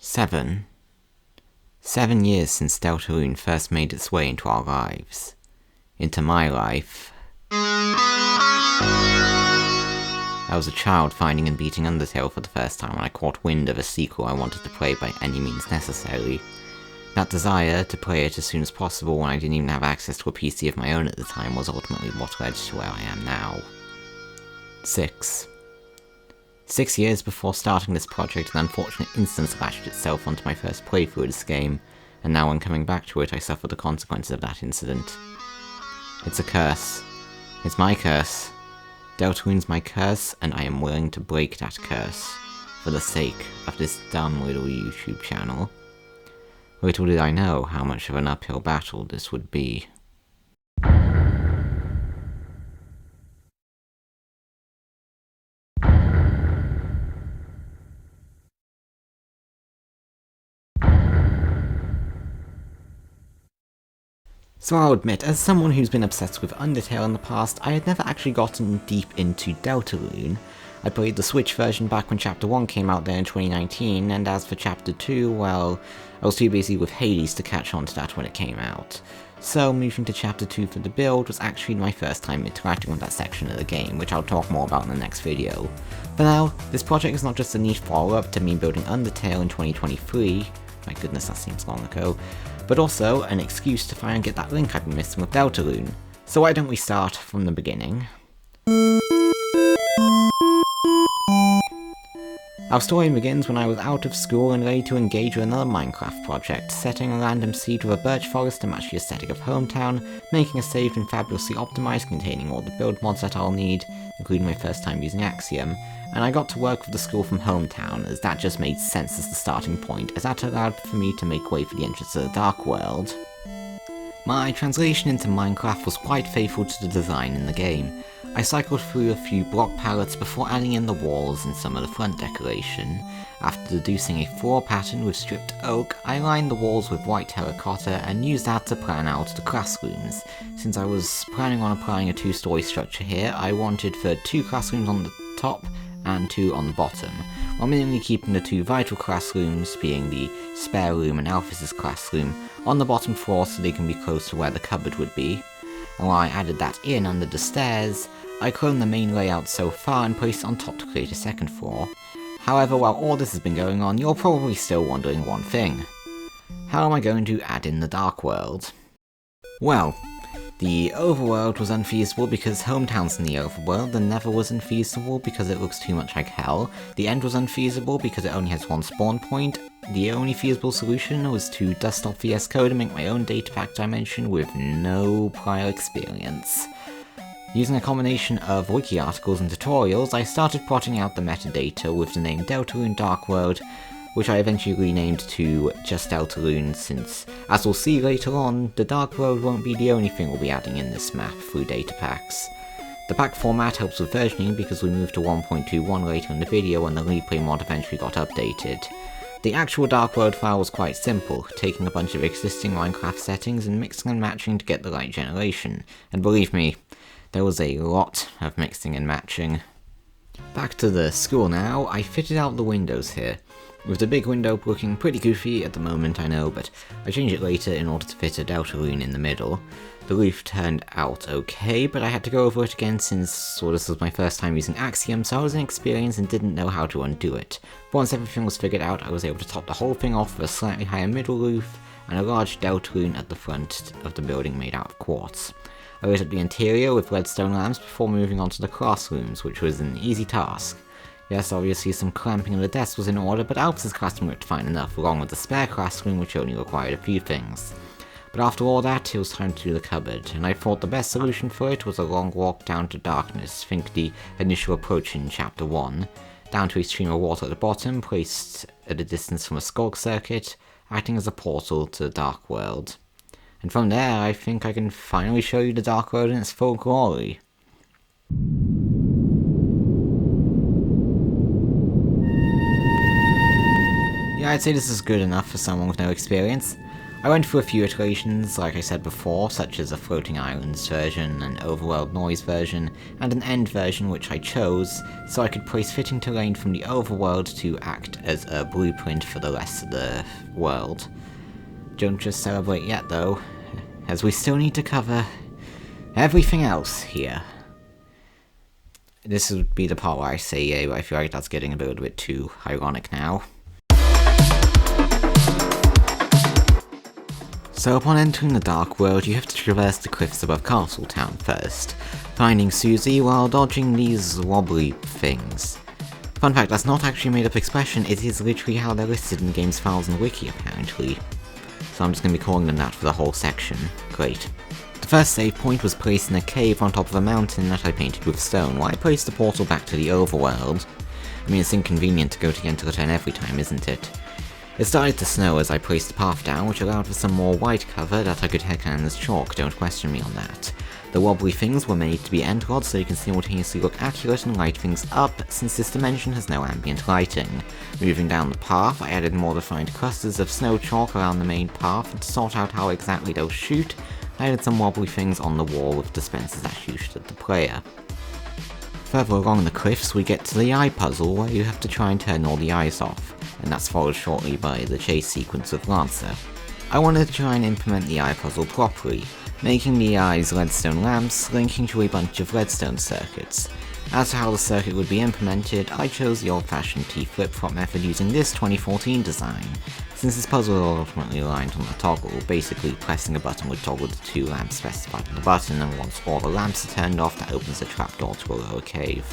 7. 7 years since Deltarune first made its way into our lives. Into my life. I was a child finding and beating Undertale for the first time when I caught wind of a sequel I wanted to play by any means necessary. That desire to play it as soon as possible when I didn't even have access to a PC of my own at the time was ultimately what led to where I am now. 6. 6 years before starting this project, an unfortunate instance latched itself onto my first playthrough of this game, and now when coming back to it I suffer the consequences of that incident. It's a curse. It's my curse. Deltarune's my curse, and I am willing to break that curse, for the sake of this dumb little YouTube channel. Little did I know how much of an uphill battle this would be. So I'll admit, as someone who's been obsessed with Undertale in the past, I had never actually gotten deep into Deltarune. I played the Switch version back when Chapter 1 came out there in 2019, and as for Chapter 2, well, I was too busy with Hades to catch on to that when it came out. So moving to Chapter 2 for the build was actually my first time interacting with that section of the game, which I'll talk more about in the next video. For now, this project is not just a neat follow-up to me building Undertale in 2023, my goodness that seems long ago, but also an excuse to finally get that link I've been missing with Deltarune. So why don't we start from the beginning? Our story begins when I was out of school and ready to engage with another Minecraft project, setting a random seed with a birch forest to match the aesthetic of Hometown, making a save and fabulously optimized containing all the build mods that I'll need, including my first time using Axiom, and I got to work with the school from Hometown, as that just made sense as the starting point, as that allowed for me to make way for the entrance to the Dark World. My translation into Minecraft was quite faithful to the design in the game. I cycled through a few block palettes before adding in the walls and some of the front decoration. After deducing a floor pattern with stripped oak, I lined the walls with white terracotta and used that to plan out the classrooms. Since I was planning on applying a 2-story structure here, I wanted for 2 classrooms on the top and 2 on the bottom, while minimally keeping the 2 vital classrooms, being the spare room and Alphys's classroom, on the bottom floor so they can be close to where the cupboard would be. And while I added that in under the stairs, I cloned the main layout so far and placed it on top to create a second floor. However, while all this has been going on, you're probably still wondering one thing. How am I going to add in the Dark World? Well, the overworld was unfeasible because Hometown's in the overworld, the Nether was unfeasible because it looks too much like hell, the End was unfeasible because it only has 1 spawn point, the only feasible solution was to dust off VS Code and make my own datapack dimension with no prior experience. Using a combination of wiki articles and tutorials, I started plotting out the metadata with the name Deltarune Dark World, which I eventually renamed to just Deltarune since, as we'll see later on, the Dark World won't be the only thing we'll be adding in this map through datapacks. The pack format helps with versioning because we moved to 1.21 later in the video when the replay mod eventually got updated. The actual Dark World file was quite simple, taking a bunch of existing Minecraft settings and mixing and matching to get the right generation, and believe me, there was a lot of mixing and matching. Back to the school now, I fitted out the windows here, with the big window looking pretty goofy at the moment I know, but I changed it later in order to fit a Deltarune in the middle. The roof turned out okay, but I had to go over it again since this was my first time using Axiom, so I was inexperienced and didn't know how to undo it. But once everything was figured out, I was able to top the whole thing off with a slightly higher middle roof and a large Deltarune at the front of the building made out of quartz. I lit up the interior with redstone lamps before moving on to the classrooms, which was an easy task. Yes, obviously some clamping of the desks was in order, but Alphys's classroom looked fine enough, along with the spare classroom which only required a few things. But after all that, it was time to do the cupboard, and I thought the best solution for it was a long walk down to darkness, think the initial approach in Chapter 1, down to a stream of water at the bottom, placed at a distance from a skulk circuit, acting as a portal to the Dark World. And from there, I think I can finally show you the Dark World in its full glory. Yeah, I'd say this is good enough for someone with no experience. I went through a few iterations, like I said before, such as a floating islands version, an overworld noise version, and an end version which I chose, so I could place fitting terrain from the overworld to act as a blueprint for the rest of the world. Don't just celebrate yet though, as we still need to cover everything else here. This would be the part where I say yay, but I feel like that's getting a little bit too ironic now. So upon entering the Dark World, you have to traverse the cliffs above Castletown first, finding Susie while dodging these wobbly things. Fun fact, that's not actually a made-up expression, it is literally how they're listed in the game's files and wiki apparently. So I'm just going to be calling them that for the whole section. Great. The first save point was placed in a cave on top of a mountain that I painted with stone, while I placed the portal back to the overworld. I mean, it's inconvenient to go to Deltarune every time, isn't it? It started to snow as I placed the path down, which allowed for some more white cover that I could headcanon as chalk, don't question me on that. The wobbly things were made to be end rods so you can simultaneously look accurate and light things up, since this dimension has no ambient lighting. Moving down the path, I added more defined clusters of snow chalk around the main path, and to sort out how exactly they'll shoot, I added some wobbly things on the wall with dispensers that shoot at the player. Further along the cliffs, we get to the eye puzzle, where you have to try and turn all the eyes off, and that's followed shortly by the chase sequence with Lancer. I wanted to try and implement the eye puzzle properly, making the eyes redstone lamps linking to a bunch of redstone circuits. As to how the circuit would be implemented, I chose the old-fashioned T-flip-flop method using this 2014 design, since this puzzle ultimately aligned on the toggle, basically pressing a button would toggle the two lamps specified on the button, and once all the lamps are turned off, that opens a trapdoor to a lower cave.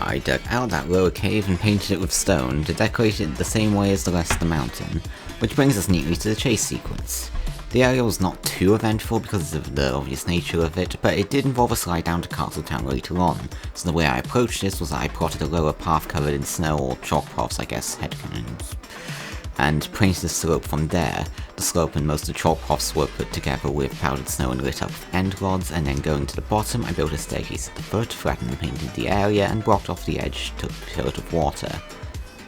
I dug out that lower cave and painted it with stone to decorate it the same way as the rest of the mountain, which brings us neatly to the chase sequence. The area was not too eventful because of the obvious nature of it, but it did involve a slide down to Castletown later on, so the way I approached this was that I plotted a lower path covered in snow, or chalk paths I guess, headcanons, and painted the slope from there. The slope and most of the chalk paths were put together with powdered snow and lit up with end rods, and then going to the bottom I built a staircase at the foot, flattened and painted the area, and blocked off the edge to fill it with water.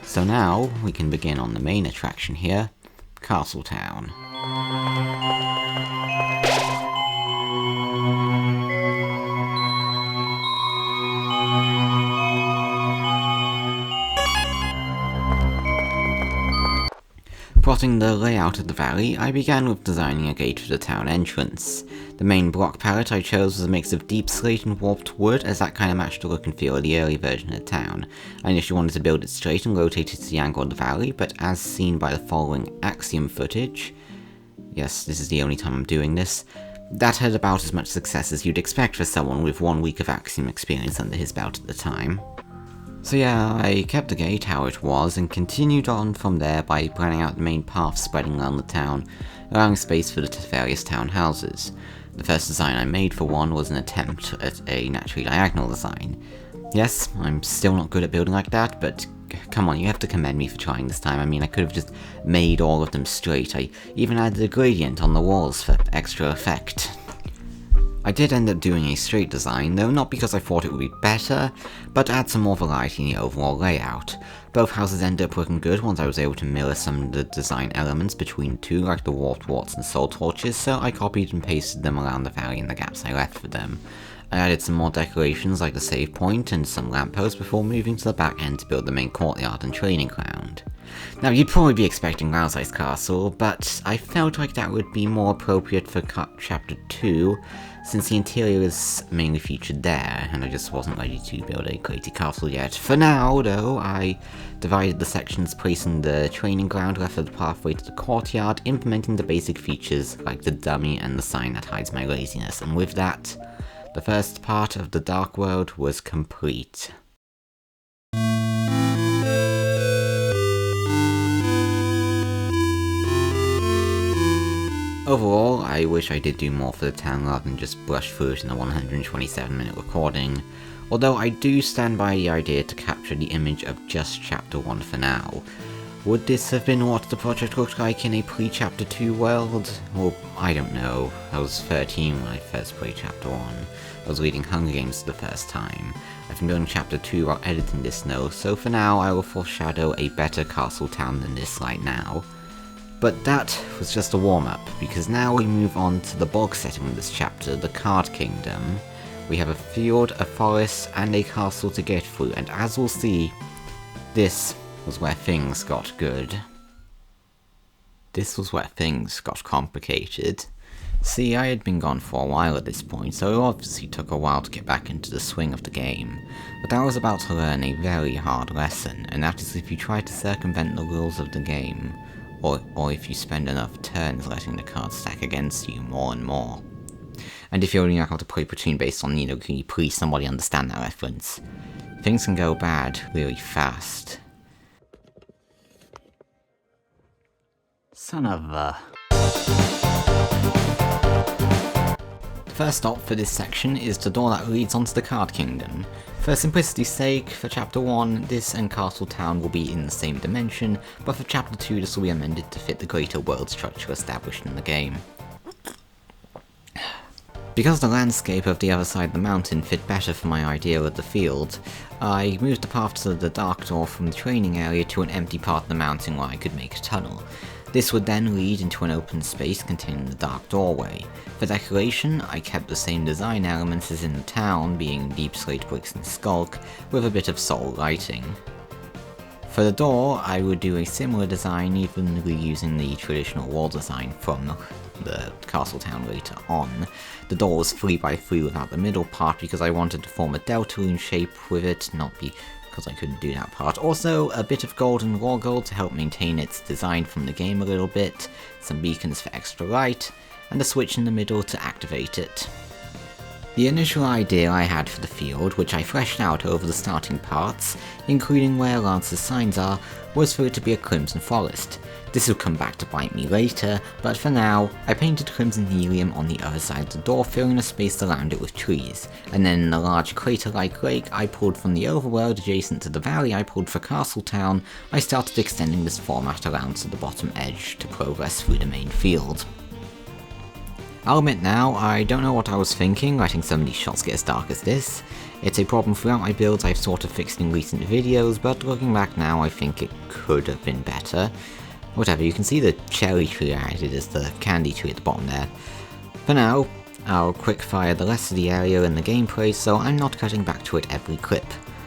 So now, we can begin on the main attraction here, Castletown. Plotting the layout of the valley, I began with designing a gate for the town entrance. The main block palette I chose was a mix of deep slate and warped wood, as that kinda matched the look and feel of the early version of the town. I initially wanted to build it straight and rotate it to the angle of the valley, but as seen by the following Axiom footage, yes, this is the only time I'm doing this, that had about as much success as you'd expect for someone with 1 week of Axiom experience under his belt at the time. So yeah, I kept the gate how it was, and continued on from there by planning out the main path spreading around the town, allowing space for the various town houses. The first design I made for one was an attempt at a naturally diagonal design. Yes, I'm still not good at building like that, but come on, you have to commend me for trying this time. I mean, I could have just made all of them straight. I even added a gradient on the walls for extra effect. I did end up doing a straight design, though not because I thought it would be better, but to add some more variety in the overall layout. Both houses ended up working good once I was able to mirror some of the design elements between the two, like the warped warts and soul torches, so I copied and pasted them around the valley and the gaps I left for them. I added some more decorations like the save point and some lampposts before moving to the back end to build the main courtyard and training ground. Now, you'd probably be expecting Rowsize Castle, but I felt like that would be more appropriate for Chapter 2, since the interior is mainly featured there, and I just wasn't ready to build a crazy castle yet. For now, though, I divided the sections, placing the training ground left of the pathway to the courtyard, implementing the basic features like the dummy and the sign that hides my laziness, and with that, the first part of the Dark World was complete. Overall, I wish I did do more for the town rather than just brush through it in a 127-minute recording, although I do stand by the idea to capture the image of just Chapter 1 for now. Would this have been what the project looked like in a pre-Chapter 2 world? Well, I don't know. I was 13 when I first played Chapter 1. I was reading Hunger Games for the first time. I've been building Chapter 2 while editing this though, so for now I will foreshadow a better castle town than this right now. But that was just a warm-up, because now we move on to the bulk setting of this chapter, the Card Kingdom. We have a field, a forest, and a castle to get through, and as we'll see, this was where things got good. This was where things got complicated. See, I had been gone for a while at this point, so it obviously took a while to get back into the swing of the game. But I was about to learn a very hard lesson, and that is if you try to circumvent the rules of the game, or if you spend enough turns letting the cards stack against you more and more. And if you only know how to play Platoon based on, can you please somebody understand that reference? Things can go bad really fast. Son of a... The first stop for this section is the door that leads onto the Card Kingdom. For simplicity's sake, for Chapter 1, this and Castle Town will be in the same dimension, but for Chapter 2 this will be amended to fit the greater world structure established in the game. Because the landscape of the other side of the mountain fit better for my idea of the field, I moved the path to the Dark Door from the training area to an empty part of the mountain where I could make a tunnel. This would then lead into an open space containing the Dark Doorway. For decoration, I kept the same design elements as in the town, being deep slate bricks and skulk, with a bit of soul lighting. For the door, I would do a similar design, even reusing the traditional wall design from the Castle Town later on. The door was 3x3 without the middle part because I wanted to form a Deltarune shape with it, not because I couldn't do that part. Also, a bit of gold and raw gold to help maintain its design from the game a little bit, some beacons for extra light, and a switch in the middle to activate it. The initial idea I had for the field, which I fleshed out over the starting parts, including where Lance's signs are, was for it to be a crimson forest. This would come back to bite me later, but for now, I painted crimson helium on the other side of the door, filling the space around it with trees, and then in the large crater-like lake I pulled from the overworld adjacent to the valley I pulled for Castle Town, I started extending this format around to the bottom edge to progress through the main field. I'll admit now, I don't know what I was thinking letting some of these shots get as dark as this. It's a problem throughout my builds I've sort of fixed in recent videos, but looking back now I think it could have been better. Whatever, you can see the cherry tree I added as the candy tree at the bottom there. For now, I'll quickfire the rest of the area in the gameplay, so I'm not cutting back to it every clip.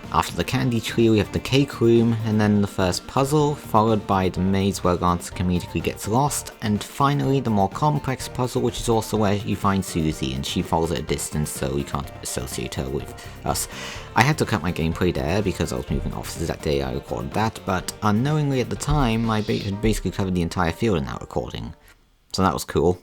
After the candy tree we have the cake room, and then the first puzzle, followed by the maze where Lance comedically gets lost, and finally the more complex puzzle, which is also where you find Susie, and she falls at a distance so we can't associate her with us. I had to cut my gameplay there because I was moving offices that day I recorded that, but unknowingly at the time I had basically covered the entire field in that recording, so that was cool.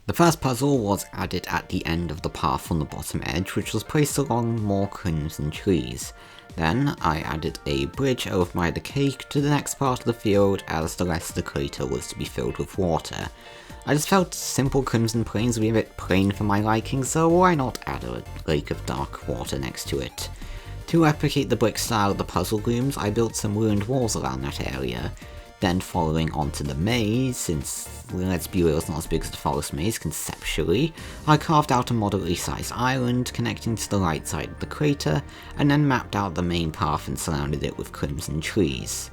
The first puzzle was added at the end of the path on the bottom edge, which was placed along more crimson trees. Then I added a bridge over by the cake to the next part of the field, as the rest of the crater was to be filled with water. I just felt simple crimson plains would be a bit plain for my liking, so why not add a lake of dark water next to it? To replicate the brick style of the puzzle rooms, I built some ruined walls around that area. Then following onto the maze, since, let's be real, it's not as big as the forest maze conceptually, I carved out a moderately sized island connecting to the right side of the crater, and then mapped out the main path and surrounded it with crimson trees.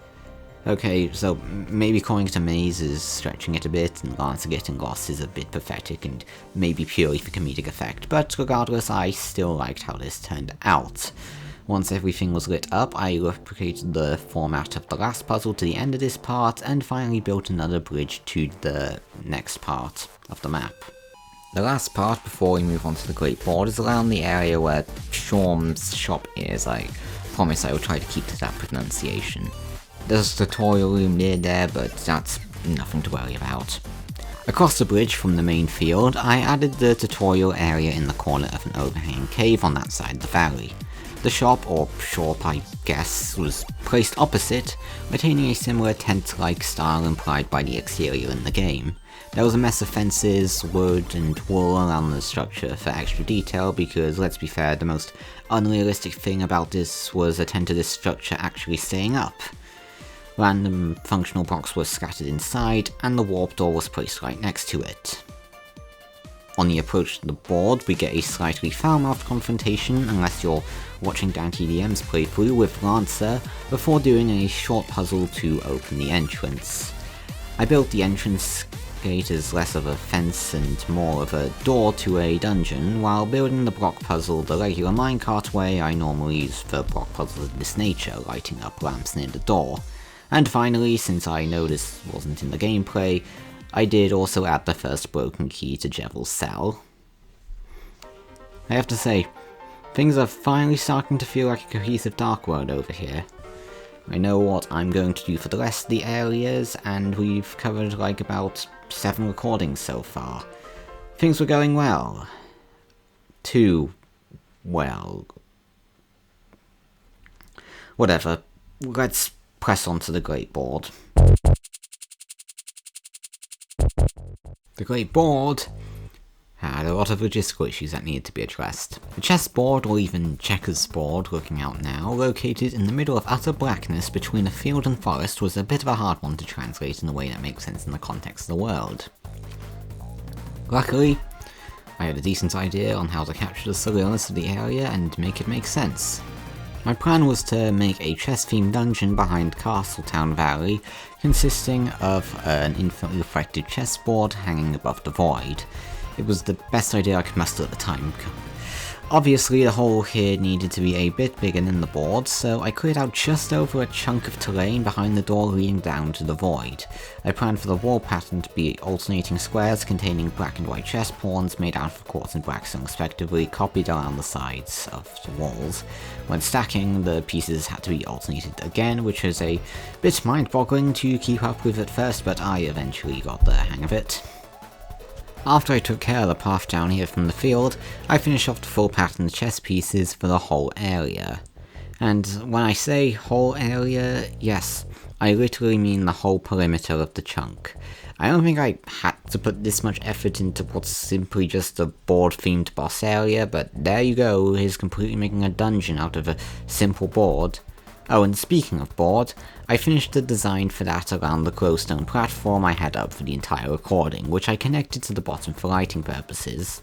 Okay, so maybe calling it a maze is stretching it a bit, and Lance getting lost is a bit pathetic and maybe purely for comedic effect, but regardless, I still liked how this turned out. Once everything was lit up, I replicated the format of the last puzzle to the end of this part, and finally built another bridge to the next part of the map. The last part, before we move on to the Great Board, is around the area where Shorm's shop is. I promise I will try to keep to that pronunciation. There's a tutorial room near there, but that's nothing to worry about. Across the bridge from the main field, I added the tutorial area in the corner of an overhanging cave on that side of the valley. The shop, or shop I guess, was placed opposite, retaining a similar tent-like style implied by the exterior in the game. There was a mess of fences, wood, and wool around the structure for extra detail because, let's be fair, the most unrealistic thing about this was a tent of this structure actually staying up. Random functional blocks were scattered inside, and the warp door was placed right next to it. On the approach to the board, we get a slightly foul-mouthed confrontation, unless you're watching DanTDM's playthrough with Lancer, before doing a short puzzle to open the entrance. I built the entrance gate as less of a fence and more of a door to a dungeon, while building the block puzzle the regular minecart way I normally use for block puzzles of this nature, lighting up lamps near the door. And finally, since I know this wasn't in the gameplay, I did also add the first broken key to Jevel's cell. I have to say, things are finally starting to feel like a cohesive Dark World over here. I know what I'm going to do for the rest of the areas, and we've covered like about 7 recordings so far. Things were going well. Too well. Whatever, let's press on to the Great Board. The Great Board had a lot of logistical issues that needed to be addressed. The chessboard, or even checkers board looking out now, located in the middle of utter blackness between a field and forest, was a bit of a hard one to translate in a way that makes sense in the context of the world. Luckily, I had a decent idea on how to capture the surrealness of the area and make it make sense. My plan was to make a chess-themed dungeon behind Castletown Valley, consisting of an infinitely reflected chessboard hanging above the void. It was the best idea I could muster at the time. Obviously, the hole here needed to be a bit bigger than the board, so I cleared out just over a chunk of terrain behind the door leading down to the void. I planned for the wall pattern to be alternating squares containing black and white chess pawns made out of quartz and blackstone respectively, copied around the sides of the walls. When stacking, the pieces had to be alternated again, which was a bit mind-boggling to keep up with at first, but I eventually got the hang of it. After I took care of the path down here from the field, I finished off the full pattern chess pieces for the whole area. And when I say whole area, yes, I literally mean the whole perimeter of the chunk. I don't think I had to put this much effort into what's simply just a board-themed boss area, but there you go, here's completely making a dungeon out of a simple board. Oh, and speaking of board, I finished the design for that around the glowstone platform I had up for the entire recording, which I connected to the bottom for lighting purposes.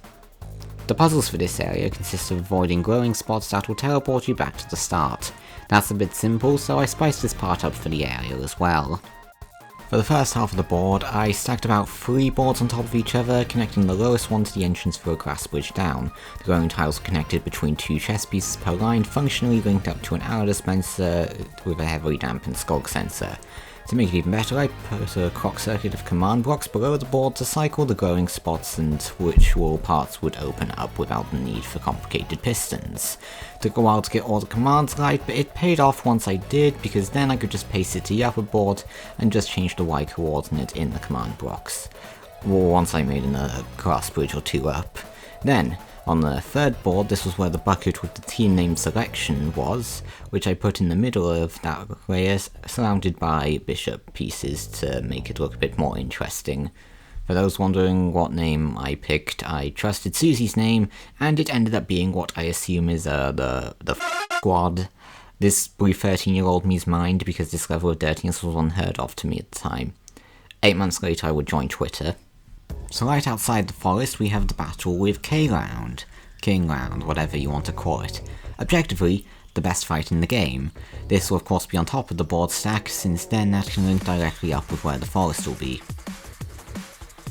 The puzzles for this area consist of avoiding glowing spots that will teleport you back to the start. That's a bit simple, so I spiced this part up for the area as well. For the first half of the board, I stacked about 3 boards on top of each other, connecting the lowest one to the entrance through a glass bridge down. The glowing tiles were connected between 2 chess pieces per line, functionally linked up to an arrow dispenser with a heavily dampened sculk sensor. To make it even better, I put a clock circuit of command blocks below the board to cycle the glowing spots, and which wall parts would open up without the need for complicated pistons. Took a while to get all the commands right, but it paid off once I did, because then I could just paste it to the upper board and just change the Y coordinate in the command blocks. Or once I made a glass bridge or 2 up. Then, on the third board, this was where the bucket with the team name selection was, which I put in the middle of that layer, surrounded by bishop pieces to make it look a bit more interesting. For those wondering what name I picked, I trusted Susie's name, and it ended up being what I assume is the squad. This blew 13-year-old me's mind because this level of dirtiness was unheard of to me at the time. 8 months later I would join Twitter. So right outside the forest we have the battle with K-Round, King Round, whatever you want to call it. Objectively, the best fight in the game. This will of course be on top of the board stack, since then that can link directly up with where the forest will be.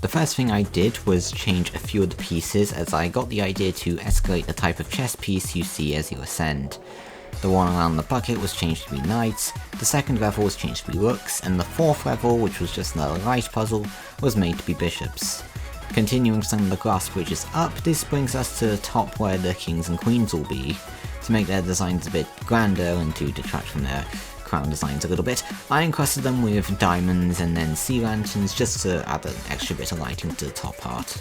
The first thing I did was change a few of the pieces, as I got the idea to escalate the type of chess piece you see as you ascend. The one around the bucket was changed to be knights, the second level was changed to be rooks, and the fourth level, which was just another light puzzle, was made to be bishops. Continuing some of the glass bridges up, this brings us to the top where the kings and queens will be. To make their designs a bit grander and to detract from their crown designs a little bit, I encrusted them with diamonds and then sea lanterns just to add an extra bit of lighting to the top part.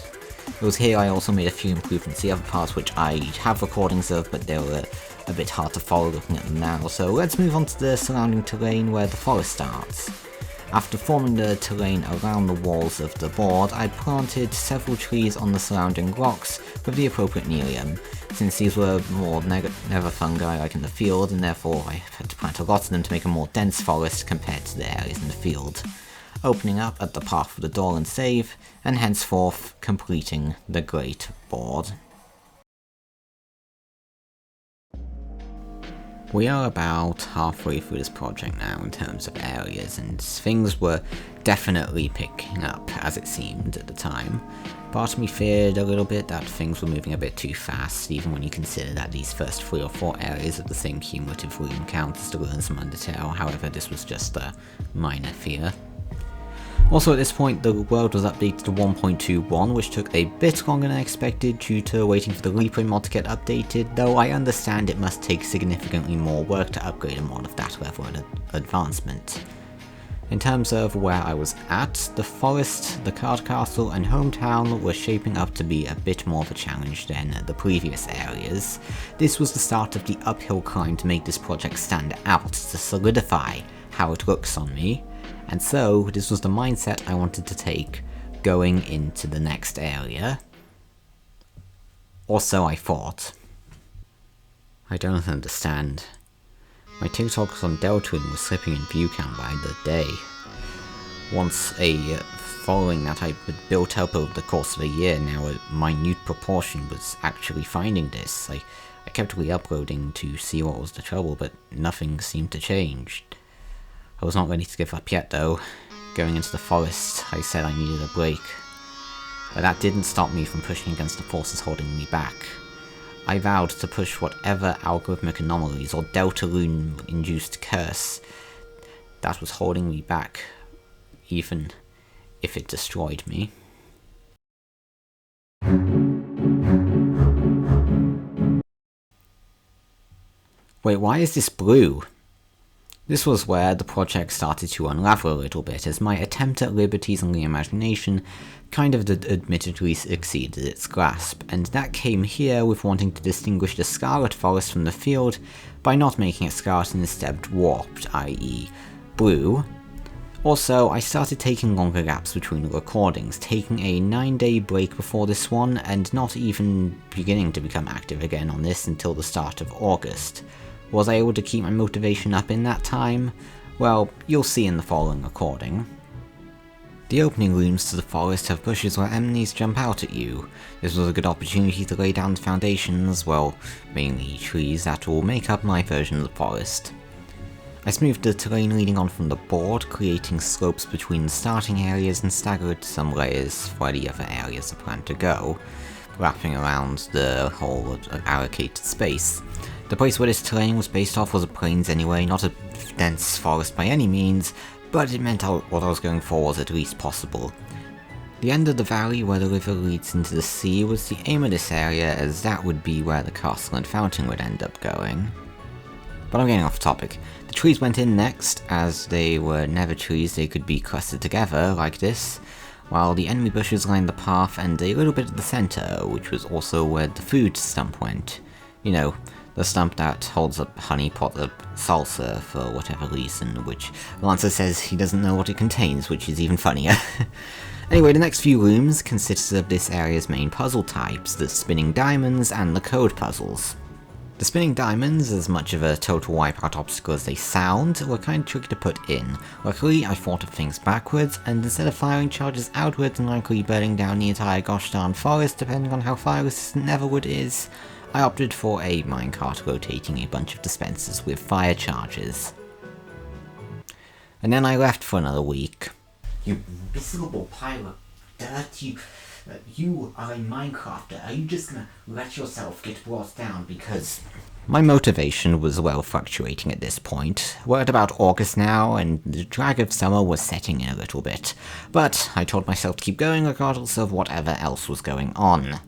It was here I also made a few improvements to the other parts, which I have recordings of, but they were a bit hard to follow looking at them now, so let's move on to the surrounding terrain where the forest starts. After forming the terrain around the walls of the board, I planted several trees on the surrounding rocks with the appropriate nerium, since these were more nether fungi like in the field, and therefore I had to plant a lot of them to make a more dense forest compared to the areas in the field, opening up at the path of the door and save, and henceforth completing the great board. We are about halfway through this project now in terms of areas, and things were definitely picking up, as it seemed at the time. Part of me feared a little bit that things were moving a bit too fast, even when you consider that these first 3 or 4 areas of the same cumulative room counts to learn some Undertale. However, this was just a minor fear. Also at this point, the world was updated to 1.21, which took a bit longer than expected due to waiting for the replay mod to get updated, though I understand it must take significantly more work to upgrade a mod of that level of advancement. In terms of where I was at, the forest, the card castle, and hometown were shaping up to be a bit more of a challenge than the previous areas. This was the start of the uphill climb to make this project stand out, to solidify how it looks on me. And so, this was the mindset I wanted to take going into the next area. Or so I thought. I don't understand. My TikToks on Deltarune were slipping in view count by the day. Once a following that I had built up over the course of a year, now a minute proportion was actually finding this. I kept re-uploading to see what was the trouble, but nothing seemed to change. I was not ready to give up yet though. Going into the forest, I said I needed a break. But that didn't stop me from pushing against the forces holding me back. I vowed to push whatever algorithmic anomalies or Deltarune-induced curse that was holding me back, even if it destroyed me. Wait, why is this blue? This was where the project started to unravel a little bit, as my attempt at liberties and reimagination kind of admittedly exceeded its grasp, and that came here with wanting to distinguish the Scarlet forest from the field by not making it scarlet and instead warped, i.e. blue. Also, I started taking longer gaps between the recordings, taking a 9-day break before this one, and not even beginning to become active again on this until the start of August. Was I able to keep my motivation up in that time? Well, you'll see in the following recording. The opening rooms to the forest have bushes where enemies jump out at you. This was a good opportunity to lay down the foundations, well, mainly trees that will make up my version of the forest. I smoothed the terrain leading on from the board, creating slopes between the starting areas and staggered some layers for the other areas I planned to go, wrapping around the whole allocated space. The place where this terrain was based off was a plains anyway, not a dense forest by any means, but it meant what I was going for was at least possible. The end of the valley where the river leads into the sea was the aim of this area, as that would be where the castle and fountain would end up going. But I'm getting off topic. The trees went in next, as they were never trees they could be clustered together like this, while the enemy bushes lined the path and a little bit at the centre, which was also where the food stump went. You know, the stump that holds up honey pot of salsa for whatever reason, which Lancer says he doesn't know what it contains, which is even funnier. Anyway, the next few rooms consisted of this area's main puzzle types, the spinning diamonds and the code puzzles. The spinning diamonds, as much of a total wipeout obstacle as they sound, were kind of tricky to put in. Luckily, I thought of things backwards, and instead of firing charges outwards and likely burning down the entire gosh darn forest, depending on how fire resistant Neverwood is, I opted for a minecart rotating a bunch of dispensers with fire charges. And then I left for another week. You miserable pile of dirt, you are a Minecrafter. Are you just gonna let yourself get brought down because... My motivation was well fluctuating at this point. We're at about August now, and the drag of summer was setting in a little bit. But I told myself to keep going regardless of whatever else was going on.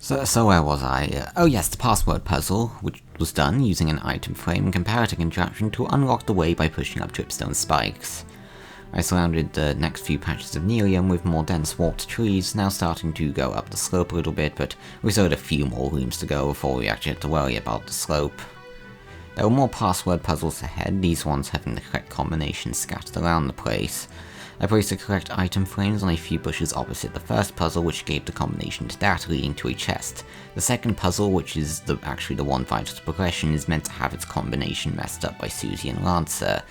So where was I? Oh yes, the password puzzle, which was done using an item frame and comparative interaction to unlock the way by pushing up dripstone spikes. I surrounded the next few patches of Nerium with more dense warped trees, now starting to go up the slope a little bit, but we still had a few more rooms to go before we actually had to worry about the slope. There were more password puzzles ahead, these ones having the correct combinations scattered around the place. I placed the correct item frames on a few bushes opposite the first puzzle, which gave the combination to that, leading to a chest. The second puzzle, which is actually the one vital to progression, is meant to have its combination messed up by Susie and Lancer.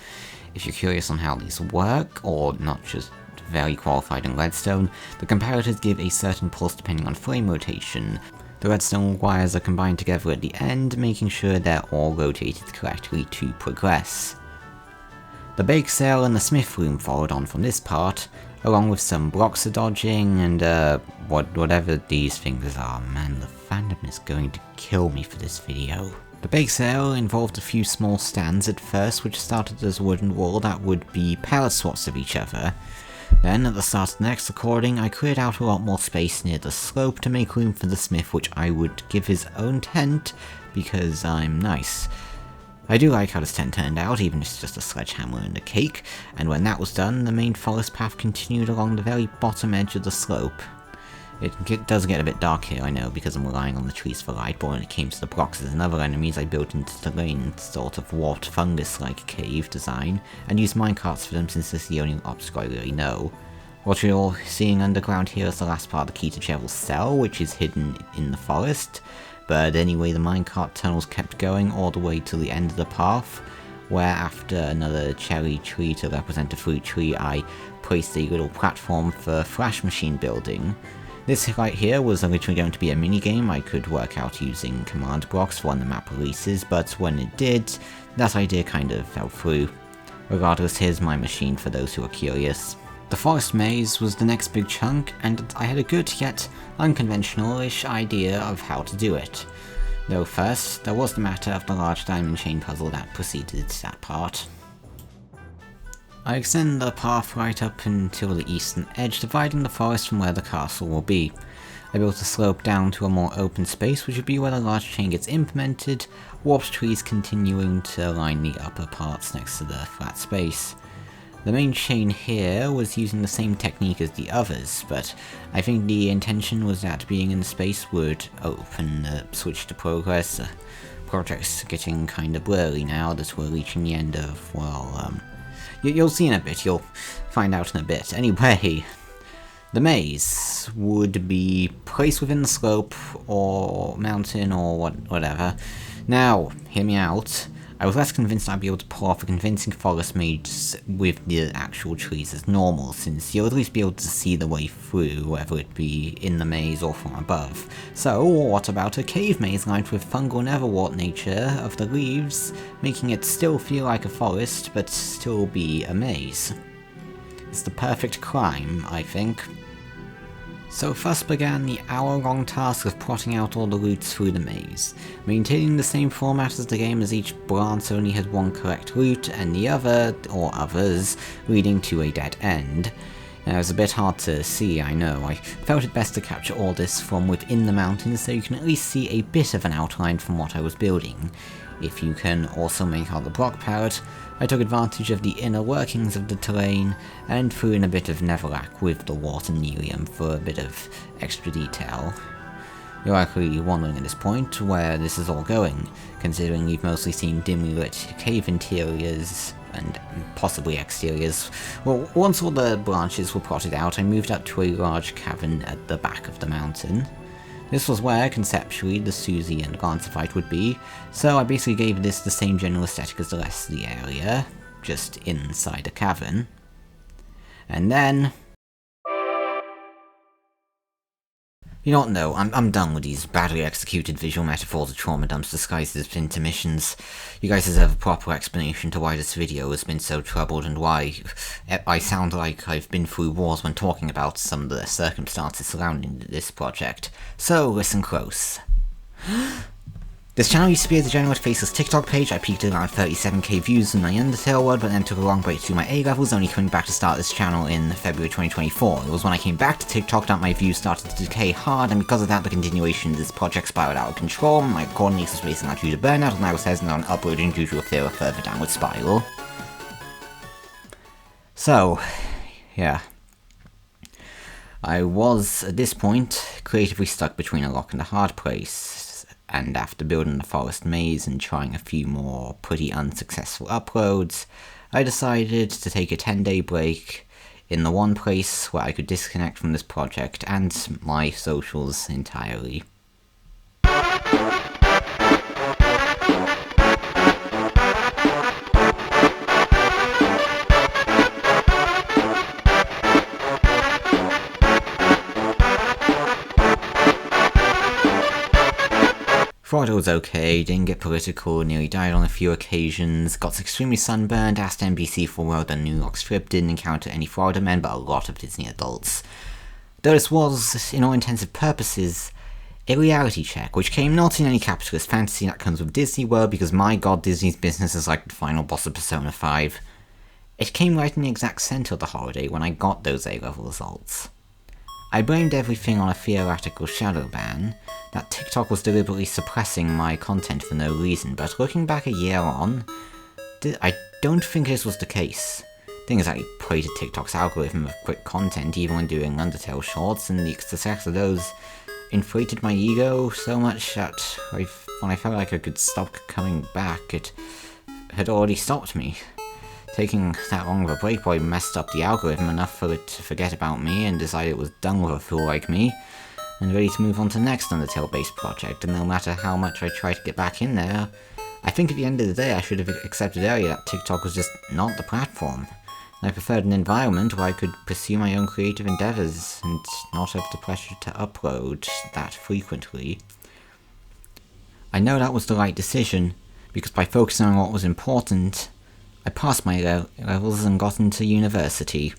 If you're curious on how these work, or not just very qualified in Redstone, the comparators give a certain pulse depending on frame rotation. The redstone wires are combined together at the end, making sure they're all rotated correctly to progress. The bake sale and the smith room followed on from this part, along with some blocks dodging and whatever these things are. Man, the fandom is going to kill me for this video. The bake sale involved a few small stands at first, which started as a wooden wall that would be palette swaps of each other. Then, at the start of the next recording, I cleared out a lot more space near the slope to make room for the smith, which I would give his own tent, because I'm nice. I do like how this tent turned out, even if it's just a sledgehammer and a cake, and when that was done, the main forest path continued along the very bottom edge of the slope. It does get a bit dark here, I know, because I'm relying on the trees for light, but when it came to the blocks and other enemies, I built into the terrain sort of warped fungus-like cave design, and used minecarts for them since this is the only obstacle I really know. What you're seeing underground here is the last part of the key to Cheryl's cell, which is hidden in the forest, but anyway, the minecart tunnels kept going all the way to the end of the path, where after another cherry tree to represent a fruit tree, I placed a little platform for flash machine building. This right here was originally going to be a minigame I could work out using command blocks for when the map releases, but when it did, that idea kind of fell through. Regardless, here's my machine for those who are curious. The forest maze was the next big chunk, and I had a good yet unconventional-ish idea of how to do it. Though first, there was the matter of the large diamond chain puzzle that preceded that part. I extend the path right up until the eastern edge, dividing the forest from where the castle will be. I built a slope down to a more open space, which would be where the large chain gets implemented, warped trees continuing to line the upper parts next to the flat space. The main chain here was using the same technique as the others, but I think the intention was that being in the space would open the switch to progress. The project's getting kinda blurry now that we're reaching the end of, well, you'll see in a bit, you'll find out in a bit. Anyway, the maze would be placed within the slope, or mountain, or whatever. Now, hear me out. I was less convinced I'd be able to pull off a convincing forest maze with the actual trees as normal, since you'll at least be able to see the way through, whether it be in the maze or from above. So, what about a cave maze lined with fungal netherwort nature of the leaves, making it still feel like a forest, but still be a maze? It's the perfect crime, I think. So thus began the hour-long task of plotting out all the routes through the maze, maintaining the same format as the game as each branch only had one correct route, and the other, or others, leading to a dead end. It was a bit hard to see, I know. I felt it best to capture all this from within the mountains so you can at least see a bit of an outline from what I was building. If you can also make out the block palette, I took advantage of the inner workings of the terrain and threw in a bit of netherrack with the water nerium for a bit of extra detail. You're likely wondering at this point where this is all going, considering you've mostly seen dimly lit cave interiors and possibly exteriors. Well, once all the branches were plotted out, I moved up to a large cavern at the back of the mountain. This was where, conceptually, the Susie and Lancer fight would be, so I basically gave this the same general aesthetic as the rest of the area, just inside a cavern. And then... You don't know, I'm done with these badly executed visual metaphors of trauma dumps disguised as intermissions. You guys deserve a proper explanation to why this video has been so troubled and why I sound like I've been through wars when talking about some of the circumstances surrounding this project. So listen close. This channel used to be the general faceless TikTok page. I peaked at around 37k views in my Undertale world, but then took a long break to do my A-levels, only coming back to start this channel in February 2024. It was when I came back to TikTok that my views started to decay hard, and because of that, the continuation of this project spiraled out of control. My recording needs was racing out due to burnout, and I was hesitant on uploading due to a fear of further downward spiral. So, yeah. I was, at this point, creatively stuck between a rock and a hard place. And after building the forest maze and trying a few more pretty unsuccessful uploads, I decided to take a 10-day break in the one place where I could disconnect from this project and my socials entirely. Thought it was okay, didn't get political, nearly died on a few occasions, got extremely sunburned, asked NBC for where the New York Strip, didn't encounter any Florida men but a lot of Disney adults. Though this was, in all intensive purposes, a reality check, which came not in any capitalist fantasy that comes with Disney World, because my god, Disney's business is like the final boss of Persona 5. It came right in the exact center of the holiday when I got those A-level results. I blamed everything on a theoretical shadow ban, that TikTok was deliberately suppressing my content for no reason, but looking back a year on, I don't think this was the case. Didn't exactly play to TikTok's algorithm of quick content even when doing Undertale shorts, and the success of those inflated my ego so much that when I felt like I could stop coming back, it had already stopped me. Taking that long of a break probably messed up the algorithm enough for it to forget about me and decide it was done with a fool like me, and ready to move on to the next Undertale-based project, and no matter how much I try to get back in there, I think at the end of the day I should have accepted earlier that TikTok was just not the platform. I preferred an environment where I could pursue my own creative endeavours, and not have the pressure to upload that frequently. I know that was the right decision, because by focusing on what was important, I passed my levels and got into university.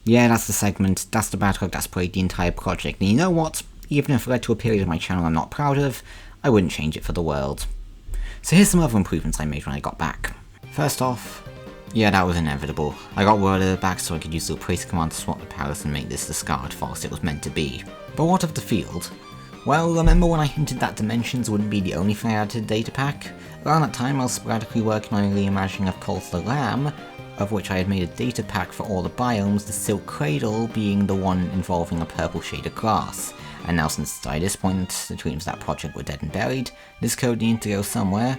Yeah, that's the segment, that's the backlog that's played the entire project, and you know what? Even if it led to a period of my channel I'm not proud of, I wouldn't change it for the world. So here's some other improvements I made when I got back. First off, yeah, that was inevitable. I got word back so I could use the replace command to swap the palace and make this the Scarlet Forest it was meant to be. But what of the field? Well, remember when I hinted that dimensions wouldn't be the only thing I added to the data pack? Around that time I was sporadically working on a reimagining of Cult the Lamb, of which I had made a data pack for all the biomes, the Silk Cradle being the one involving a purple shade of grass. And now since by this point the dreams of that project were dead and buried, this code needed to go somewhere.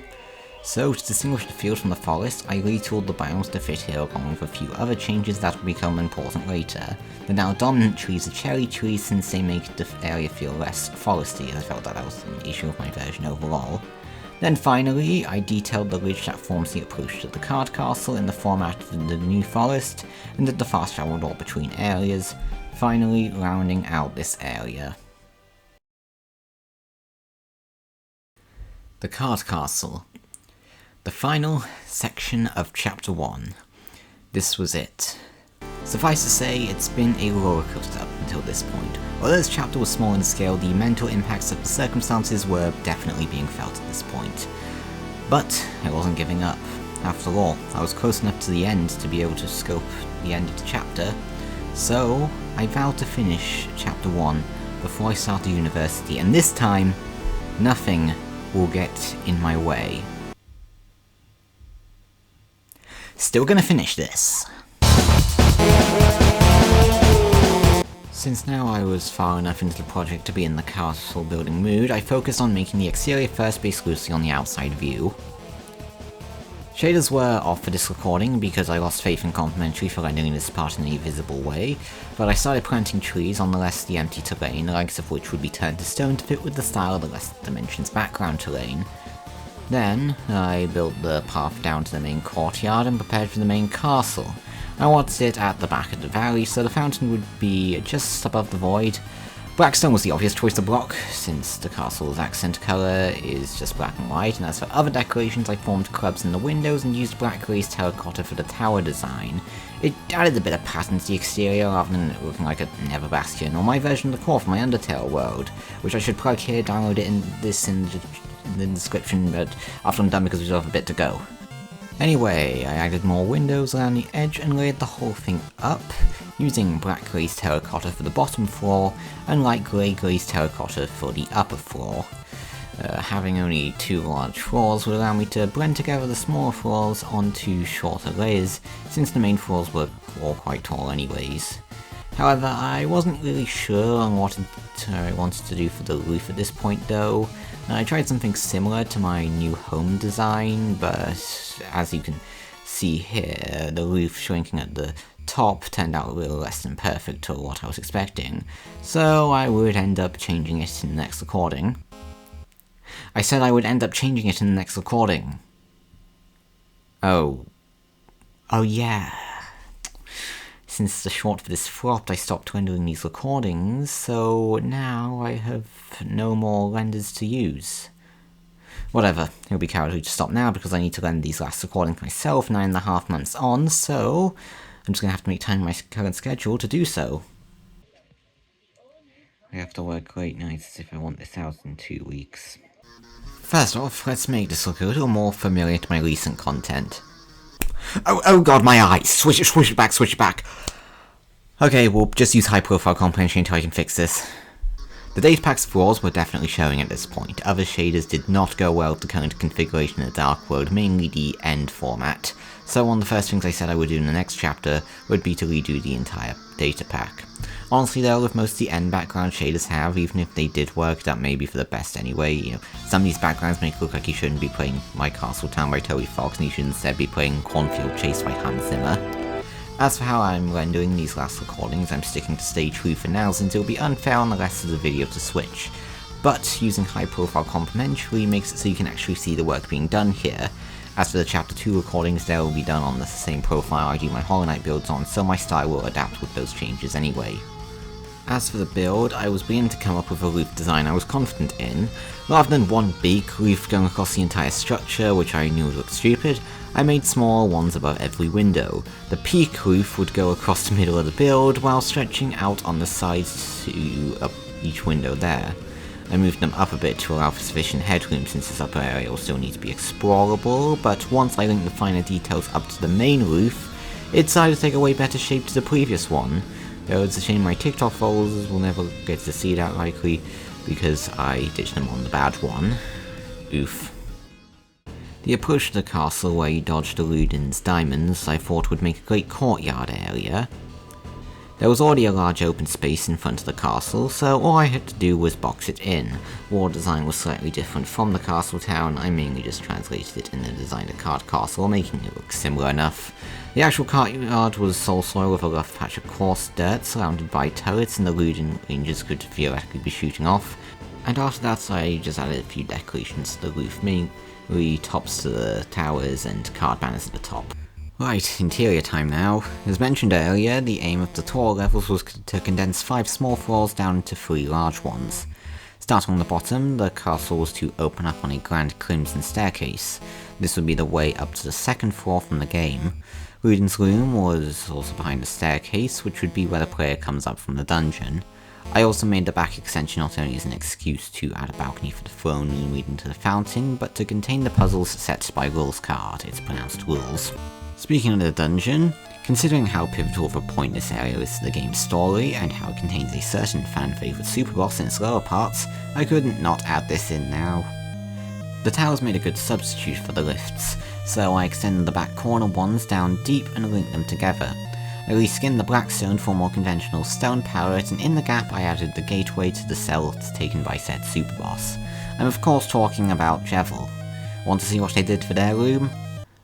So, to distinguish the field from the forest, I retooled the biomes to fit here along with a few other changes that will become important later. The now dominant trees are cherry trees since they make the area feel less foresty, as I felt that was an issue with my version overall. Then finally, I detailed the ridge that forms the approach to the card castle in the format of the new forest, and did the fast travel door between areas, finally rounding out this area. The card castle. The final section of Chapter 1. This was it. Suffice to say, it's been a rollercoaster up until this point. Although this chapter was small in scale, the mental impacts of the circumstances were definitely being felt at this point. But I wasn't giving up. After all, I was close enough to the end to be able to scope the end of the chapter, so I vowed to finish Chapter 1 before I started university, and this time, nothing will get in my way. Still gonna finish this. Since now I was far enough into the project to be in the castle building mood, I focused on making the exterior first based loosely on the outside view. Shaders were off for this recording because I lost faith in Complementary for rendering this part in a visible way, but I started planting trees on the rest of the empty terrain, the likes of which would be turned to stone to fit with the style of the rest of the Dimension's background terrain. Then, I built the path down to the main courtyard and prepared for the main castle. I wanted it at the back of the valley, so the fountain would be just above the void. Blackstone was the obvious choice to block, since the castle's accent colour is just black and white, and as for other decorations I formed clubs in the windows and used black glazed terracotta for the tower design. It added a bit of pattern to the exterior rather than looking like a Nether Bastion, or my version of the core for my Undertale world, which I should plug here, download it in the description, but after I'm done because we still have a bit to go. Anyway, I added more windows around the edge and layered the whole thing up, using black glazed terracotta for the bottom floor and light grey glazed terracotta for the upper floor. Having only two large floors would allow me to blend together the smaller floors onto shorter layers, since the main floors were all quite tall anyways. However, I wasn't really sure on what I wanted to do for the roof at this point though. I tried something similar to my new home design, but as you can see here, the roof shrinking at the top turned out a little less than perfect to what I was expecting, so I would end up changing it in the next recording. I said I would end up changing it in the next recording. Oh yeah. since the short for this flopped, I stopped rendering these recordings, so now I have no more renders to use. Whatever, it'll be cowardly to stop now because I need to render these last recordings myself 9.5 months on, so I'm just gonna have to make time in my current schedule to do so. I have to work late nights if I want this out in 2 weeks. First off, let's make this look a little more familiar to my recent content. Oh god, my eyes! Switch it back! Okay, we'll just use high profile comprehension until I can fix this. The data pack's flaws were definitely showing at this point. Other shaders did not go well with the current configuration of the Dark World, mainly the end format. So one of the first things I said I would do in the next chapter would be to redo the entire data pack. Honestly though, with most of the end background shaders have, even if they did work, that may be for the best anyway. You know, some of these backgrounds make it look like you shouldn't be playing My Castle Town by Toby Fox and you should instead be playing Cornfield Chase by Hans Zimmer. As for how I'm rendering these last recordings, I'm sticking to stage 3 for now since it will be unfair on the rest of the video to switch. But using high profile complementary makes it so you can actually see the work being done here. As for the chapter 2 recordings, they will be done on the same profile I do my Hollow Knight builds on, so my style will adapt with those changes anyway. As for the build, I was beginning to come up with a roof design I was confident in. Rather than one big roof going across the entire structure, which I knew would look stupid, I made smaller ones above every window. The peak roof would go across the middle of the build, while stretching out on the sides to each window there. I moved them up a bit to allow for sufficient headroom since this upper area will still need to be explorable, but once I linked the finer details up to the main roof, it decided to take a way better shape to the previous one. Though it's a shame my TikTok followers will never get to see that likely, because I ditched them on the bad one. Oof. The approach to the castle where you dodged the Ludin's diamonds I thought would make a great courtyard area. There was already a large open space in front of the castle, so all I had to do was box it in. Wall design was slightly different from the castle town, I mainly just translated it in the design of Card Castle, making it look similar enough. The actual courtyard was soul soil with a rough patch of coarse dirt surrounded by turrets and the Ludin rangers could theoretically be shooting off. And after that I just added a few decorations to the roof, mainly tops to the towers and card banners at the top. Right, interior time now. As mentioned earlier, the aim of the taller levels was to condense 5 small floors down into 3 large ones. Starting on the bottom, the castle was to open up on a grand crimson staircase. This would be the way up to the 2nd floor from the game. Ludin's room was also behind the staircase, which would be where the player comes up from the dungeon. I also made the back extension not only as an excuse to add a balcony for the throne room leading to the fountain, but to contain the puzzles set by Rules Card, it's pronounced Rules. Speaking of the dungeon, considering how pivotal of a point this area is to the game's story, and how it contains a certain fan-favourite super boss in its lower parts, I couldn't not add this in now. The towers made a good substitute for the lifts, so I extended the back corner ones down deep and linked them together. I reskinned the black stone for a more conventional stone palette, and in the gap I added the gateway to the cell taken by said super boss. I'm of course talking about Jevil. Want to see what I did for their room?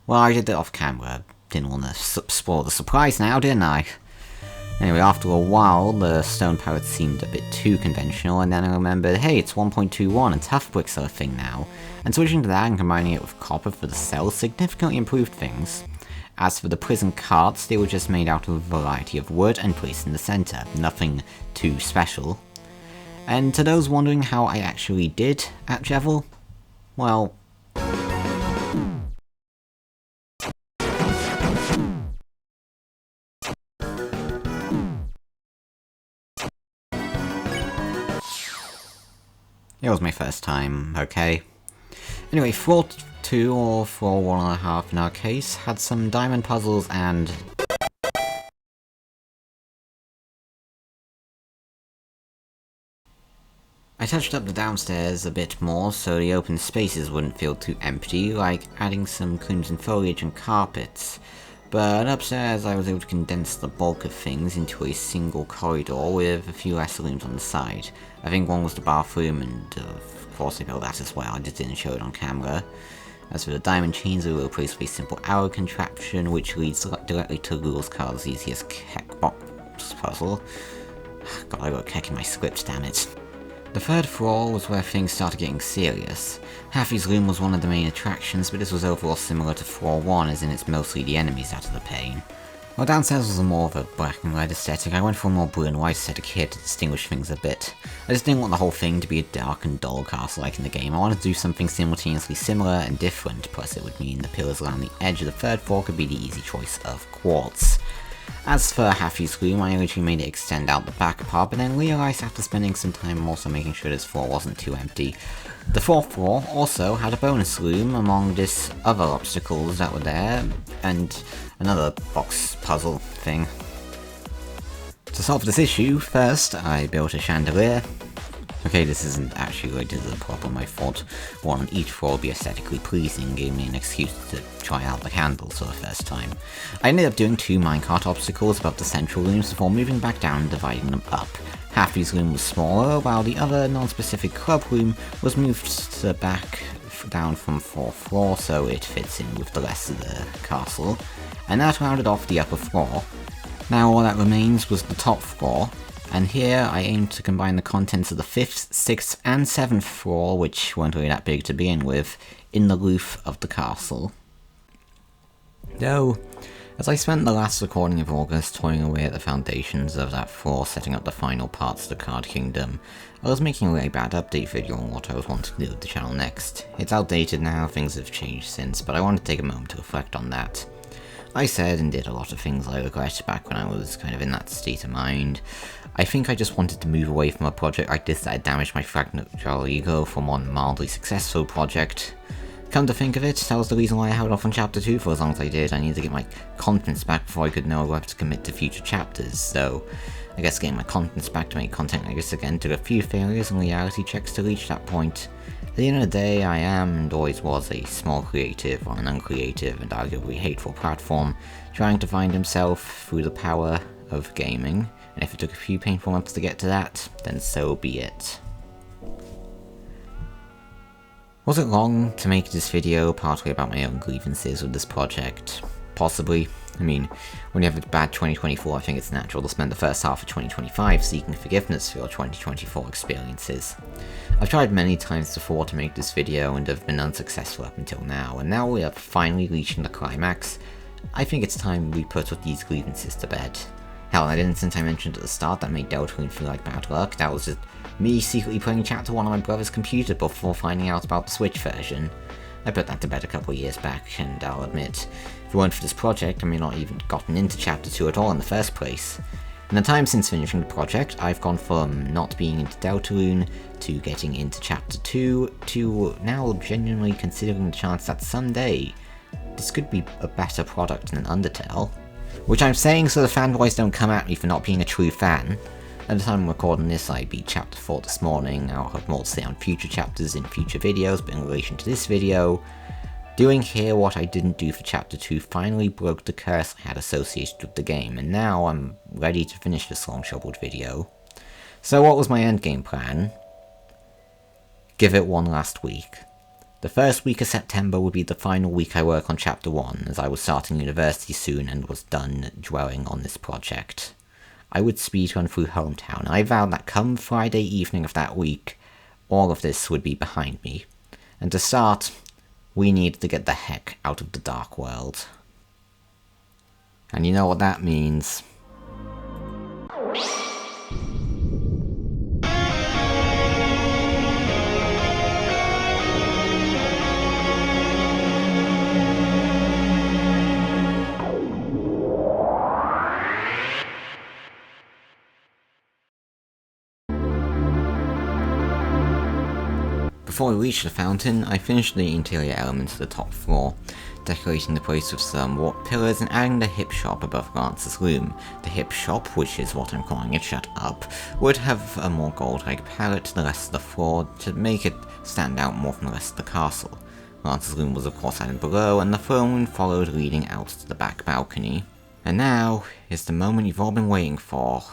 Well, I did it off camera. Didn't want to spoil the surprise now, didn't I? Anyway, after a while, the stone palette seemed a bit too conventional, and then I remembered, hey, it's 1.21 and tough bricks are a thing now. And switching to that and combining it with copper for the cells significantly improved things. As for the prison carts, they were just made out of a variety of wood and placed in the center, nothing too special. And to those wondering how I actually did at Jevil, well, it was my first time, okay? Anyway, floor 2 or floor 1.5 in our case had some diamond puzzles and I touched up the downstairs a bit more so the open spaces wouldn't feel too empty, like adding some crimson foliage and carpets. But upstairs I was able to condense the bulk of things into a single corridor with a few lesser rooms on the side. I think one was the bathroom, and of course I built that as well, I just didn't show it on camera. As for the diamond chains, they were replaced with a simple arrow contraption, which leads directly to Rules Card's easiest keck box puzzle. God, I got a keck in my script, damn it. The 3rd floor was where things started getting serious. Haffy's room was one of the main attractions, but this was overall similar to floor 1, as in it's mostly the enemies out of the pain. While downstairs was more of a black and red aesthetic, I went for a more blue and white aesthetic here to distinguish things a bit. I just didn't want the whole thing to be a dark and dull castle like in the game. I wanted to do something simultaneously similar and different, plus it would mean the pillars around the edge of the third floor could be the easy choice of quartz. As for Haffy's room, I originally made it extend out the back part, but then realised after spending some time also making sure this floor wasn't too empty. The fourth floor also had a bonus room among this other obstacles that were there, and another box puzzle thing. To solve this issue, first I built a chandelier. Okay, this isn't actually related to the problem. I thought one on each floor would be aesthetically pleasing, gave me an excuse to try out the candles for the first time. I ended up doing 2 minecart obstacles above the central rooms before moving back down and dividing them up. Haffy's room was smaller, while the other non-specific club room was moved to the back down from 4th floor, so it fits in with the rest of the castle, and that rounded off the upper floor. Now all that remains was the top floor, and here I aimed to combine the contents of the 5th, 6th, and 7th floor, which weren't really that big to begin with, in the roof of the castle. Though, as I spent the last recording of August toiling away at the foundations of that floor setting up the final parts of the Card Kingdom, I was making a really bad update video on what I was wanting to do with the channel next. It's outdated now, things have changed since, but I wanted to take a moment to reflect on that. I said and did a lot of things I regret back when I was kind of in that state of mind. I think I just wanted to move away from a project like this that had damaged my fragile ego from one mildly successful project. Come to think of it, that was the reason why I held off on Chapter 2 for as long as I did. I needed to get my confidence back before I could know whether to commit to future chapters, so I guess getting my confidence back to make content like this again took a few failures and reality checks to reach that point. At the end of the day, I am and always was a small creative on an uncreative and arguably hateful platform, trying to find himself through the power of gaming, and if it took a few painful months to get to that, then so be it. Was it wrong to make this video partly about my own grievances with this project? Possibly. I mean, when you have a bad 2024, I think it's natural to spend the first half of 2025 seeking forgiveness for your 2024 experiences. I've tried many times before to make this video and have been unsuccessful up until now, and now we are finally reaching the climax. I think it's time we put these grievances to bed. Hell, that incident I mentioned at the start that made Deltarune feel like bad luck, that was just me secretly playing Chapter 1 on my brother's computer before finding out about the Switch version. I put that to bed a couple of years back, and I'll admit, if it weren't for this project, I may not even gotten into Chapter 2 at all in the first place. In the time since finishing the project, I've gone from not being into Deltarune, to getting into Chapter 2, to now genuinely considering the chance that someday, this could be a better product than Undertale. Which I'm saying so the fanboys don't come at me for not being a true fan. At the time I'm recording this, I beat Chapter 4 this morning. I'll have more to say on future chapters in future videos, but in relation to this video, doing here what I didn't do for Chapter 2 finally broke the curse I had associated with the game, and now I'm ready to finish this long-shoveled video. So what was my endgame plan? Give it one last week. The first week of September would be the final week I work on Chapter 1, as I was starting university soon and was done dwelling on this project. I would speedrun through Hometown. I vowed that come Friday evening of that week, all of this would be behind me. And to start, we need to get the heck out of the Dark World. And you know what that means. Before we reached the fountain, I finished the interior elements of the top floor, decorating the place with some warped pillars and adding the hip shop above Lance's room. The hip shop, which is what I'm calling it, shut up, would have a more gold-like palette to the rest of the floor to make it stand out more from the rest of the castle. Lance's room was of course added below, and the throne room followed leading out to the back balcony. And now is the moment you've all been waiting for.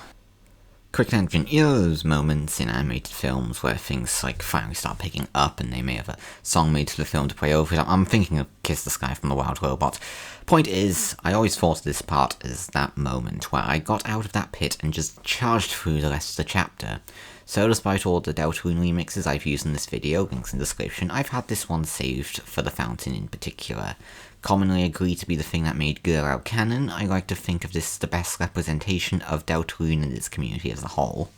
Quick tangent, you know those moments in animated films where things like finally start picking up and they may have a song made to the film to play over it? I'm thinking of Kiss the Sky from the Wild Robot. Point is, I always thought this part is that moment where I got out of that pit and just charged through the rest of the chapter. So despite all the Deltarune remixes I've used in this video, links in the description, I've had this one saved for the fountain in particular. commonly agreed to be the thing that made Girl Out canon, I like to think of this as the best representation of Deltarune and its community as a whole.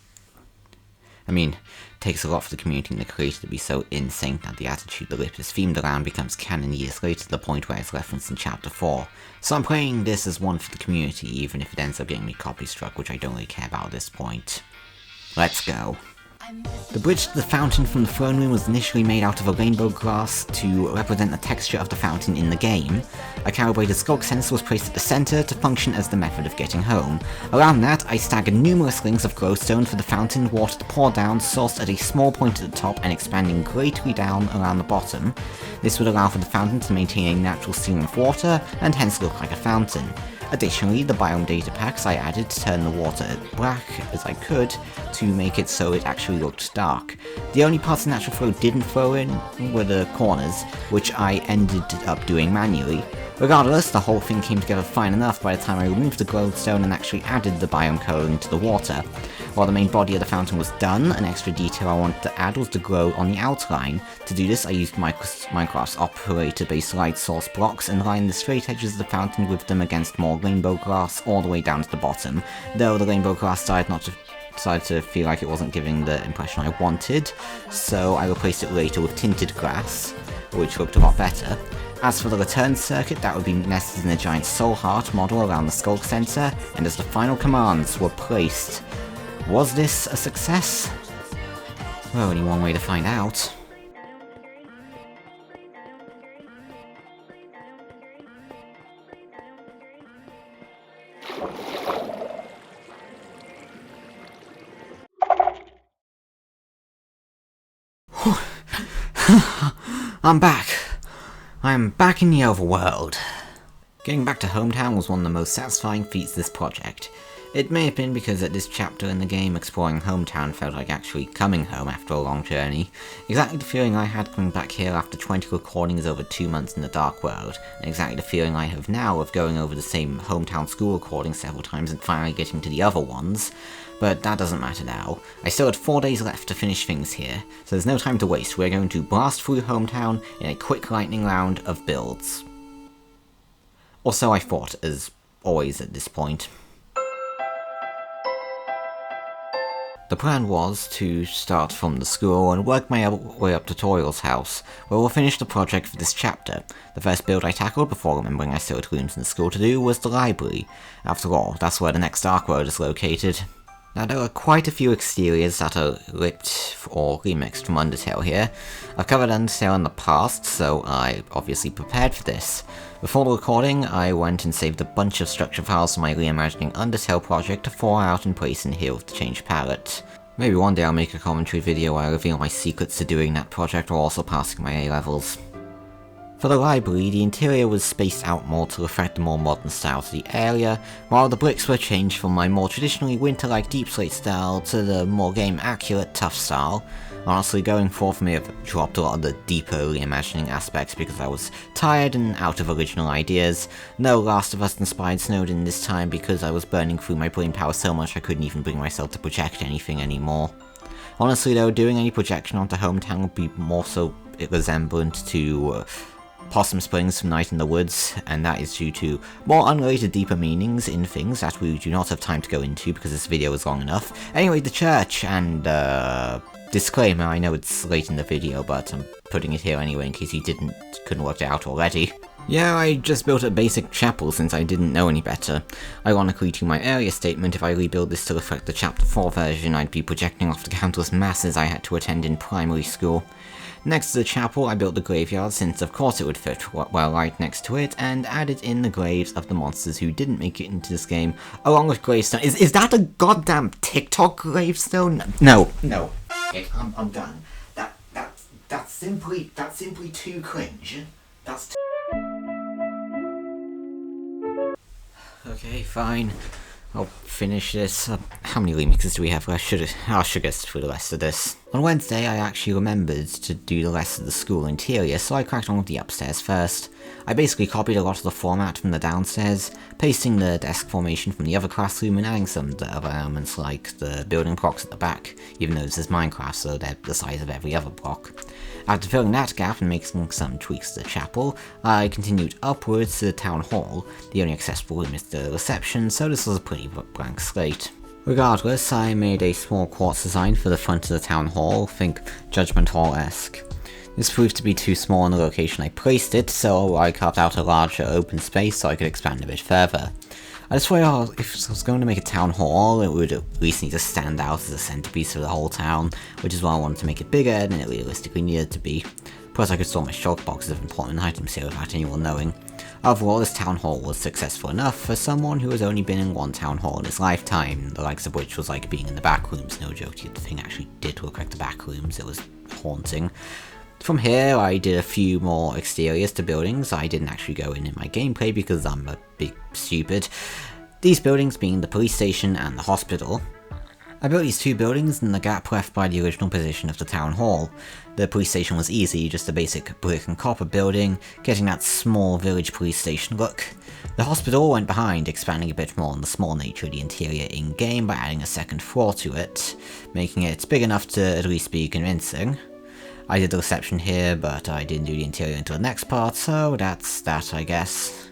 I mean, it takes a lot for the community and the creator to be so in sync that the attitude the lip is themed around becomes canon years later to the point where it's referenced in Chapter 4. So I'm playing this as one for the community, even if it ends up getting me copy struck, which I don't really care about at this point. Let's go. The bridge to the fountain from the throne room was initially made out of a rainbow glass to represent the texture of the fountain in the game. A calibrated sculk sensor was placed at the center to function as the method of getting home. Around that, I staggered numerous rings of glowstone for the fountain water to pour down, sourced at a small point at the top and expanding greatly down around the bottom. This would allow for the fountain to maintain a natural ceiling of water, and hence look like a fountain. Additionally, the biome data packs I added to turn the water as black as I could to make it so it actually looked dark. The only parts the natural flow didn't flow in were the corners, which I ended up doing manually. Regardless, the whole thing came together fine enough by the time I removed the glowstone and actually added the biome colouring to the water. While the main body of the fountain was done, an extra detail I wanted to add was the glow on the outline. To do this, I used Minecraft's operator-based light source blocks and lined the straight edges of the fountain with them against more rainbow glass all the way down to the bottom, though the rainbow glass decided to feel like it wasn't giving the impression I wanted, so I replaced it later with tinted glass, which looked a lot better. As for the return circuit, that would be nested in a giant soul heart model around the sculk sensor, and as the final commands were placed. Was this a success? Well, only one way to find out. I'm back. I'm back in the overworld. Getting back to hometown was one of the most satisfying feats of this project. It may have been because at this chapter in the game, exploring hometown felt like actually coming home after a long journey. Exactly the feeling I had coming back here after 20 recordings over 2 months in the Dark World, and exactly the feeling I have now of going over the same hometown school recording several times and finally getting to the other ones. But that doesn't matter now. I still had 4 days left to finish things here, so there's no time to waste. We're going to blast through hometown in a quick lightning round of builds. Or so I thought, as always at this point. The plan was to start from the school and work my way up to Toriel's house, where we'll finish the project for this chapter. The first build I tackled before remembering I still had rooms in the school to do was the library. After all, that's where the next Dark World is located. Now there are quite a few exteriors that are ripped or remixed from Undertale here. I've covered Undertale in the past, so I obviously prepared for this. Before the recording, I went and saved a bunch of structure files from my Reimagining Undertale project to thaw out and place in here with the changed palette. Maybe one day I'll make a commentary video where I reveal my secrets to doing that project while also passing my A-levels. For the library, the interior was spaced out more to reflect the more modern style to the area, while the bricks were changed from my more traditionally winter-like deep slate style to the more game-accurate tough style. Honestly, going forth may have dropped a lot of the deeper reimagining aspects because I was tired and out of original ideas. No Last of Us inspired Snowden this time because I was burning through my brain power so much I couldn't even bring myself to project anything anymore. Honestly though, doing any projection onto hometown would be more so resemblant to Possum Springs from Night in the Woods, and that is due to more unrelated deeper meanings in things that we do not have time to go into because this video is long enough. Anyway, the church, and disclaimer, I know it's late in the video, but I'm putting it here anyway in case you couldn't work it out already. Yeah, I just built a basic chapel since I didn't know any better. Ironically to my earlier statement, if I rebuild this to reflect the Chapter 4 version, I'd be projecting off the countless masses I had to attend in primary school. Next to the chapel, I built the graveyard since of course it would fit well right next to it, and added in the graves of the monsters who didn't make it into this game, along with gravestone. Is that a goddamn TikTok gravestone? No. Okay, I'm done. That's simply too cringe. That's too... Okay, fine. I'll finish this. How many remixes do we have? I should get through the rest of this. On Wednesday, I actually remembered to do the rest of the school interior, so I cracked on with the upstairs first. I basically copied a lot of the format from the downstairs, pasting the desk formation from the other classroom and adding some other elements like the building blocks at the back, even though this is Minecraft so they're the size of every other block. After filling that gap and making some tweaks to the chapel, I continued upwards to the town hall. The only accessible room is the reception, so this was a pretty blank slate. Regardless, I made a small quartz design for the front of the town hall, think Judgment Hall-esque. This proved to be too small in the location I placed it, so I carved out a larger open space so I could expand a bit further. I just thought if I was going to make a town hall, it would at least need to stand out as a centerpiece of the whole town, which is why I wanted to make it bigger than it realistically needed to be. Plus I could store my shulk boxes of important items here without anyone knowing. Overall, this town hall was successful enough for someone who has only been in one town hall in his lifetime, the likes of which was like being in the back rooms. No joke, the thing actually did look like the back rooms, it was haunting. From here, I did a few more exteriors to buildings. I didn't actually go in my gameplay because I'm a big stupid. These buildings being the police station and the hospital. I built these two buildings in the gap left by the original position of the town hall. The police station was easy, just a basic brick and copper building, getting that small village police station look. The hospital went behind, expanding a bit more on the small nature of the interior in-game by adding a second floor to it, making it big enough to at least be convincing. I did the reception here, but I didn't do the interior until the next part, so that's that, I guess.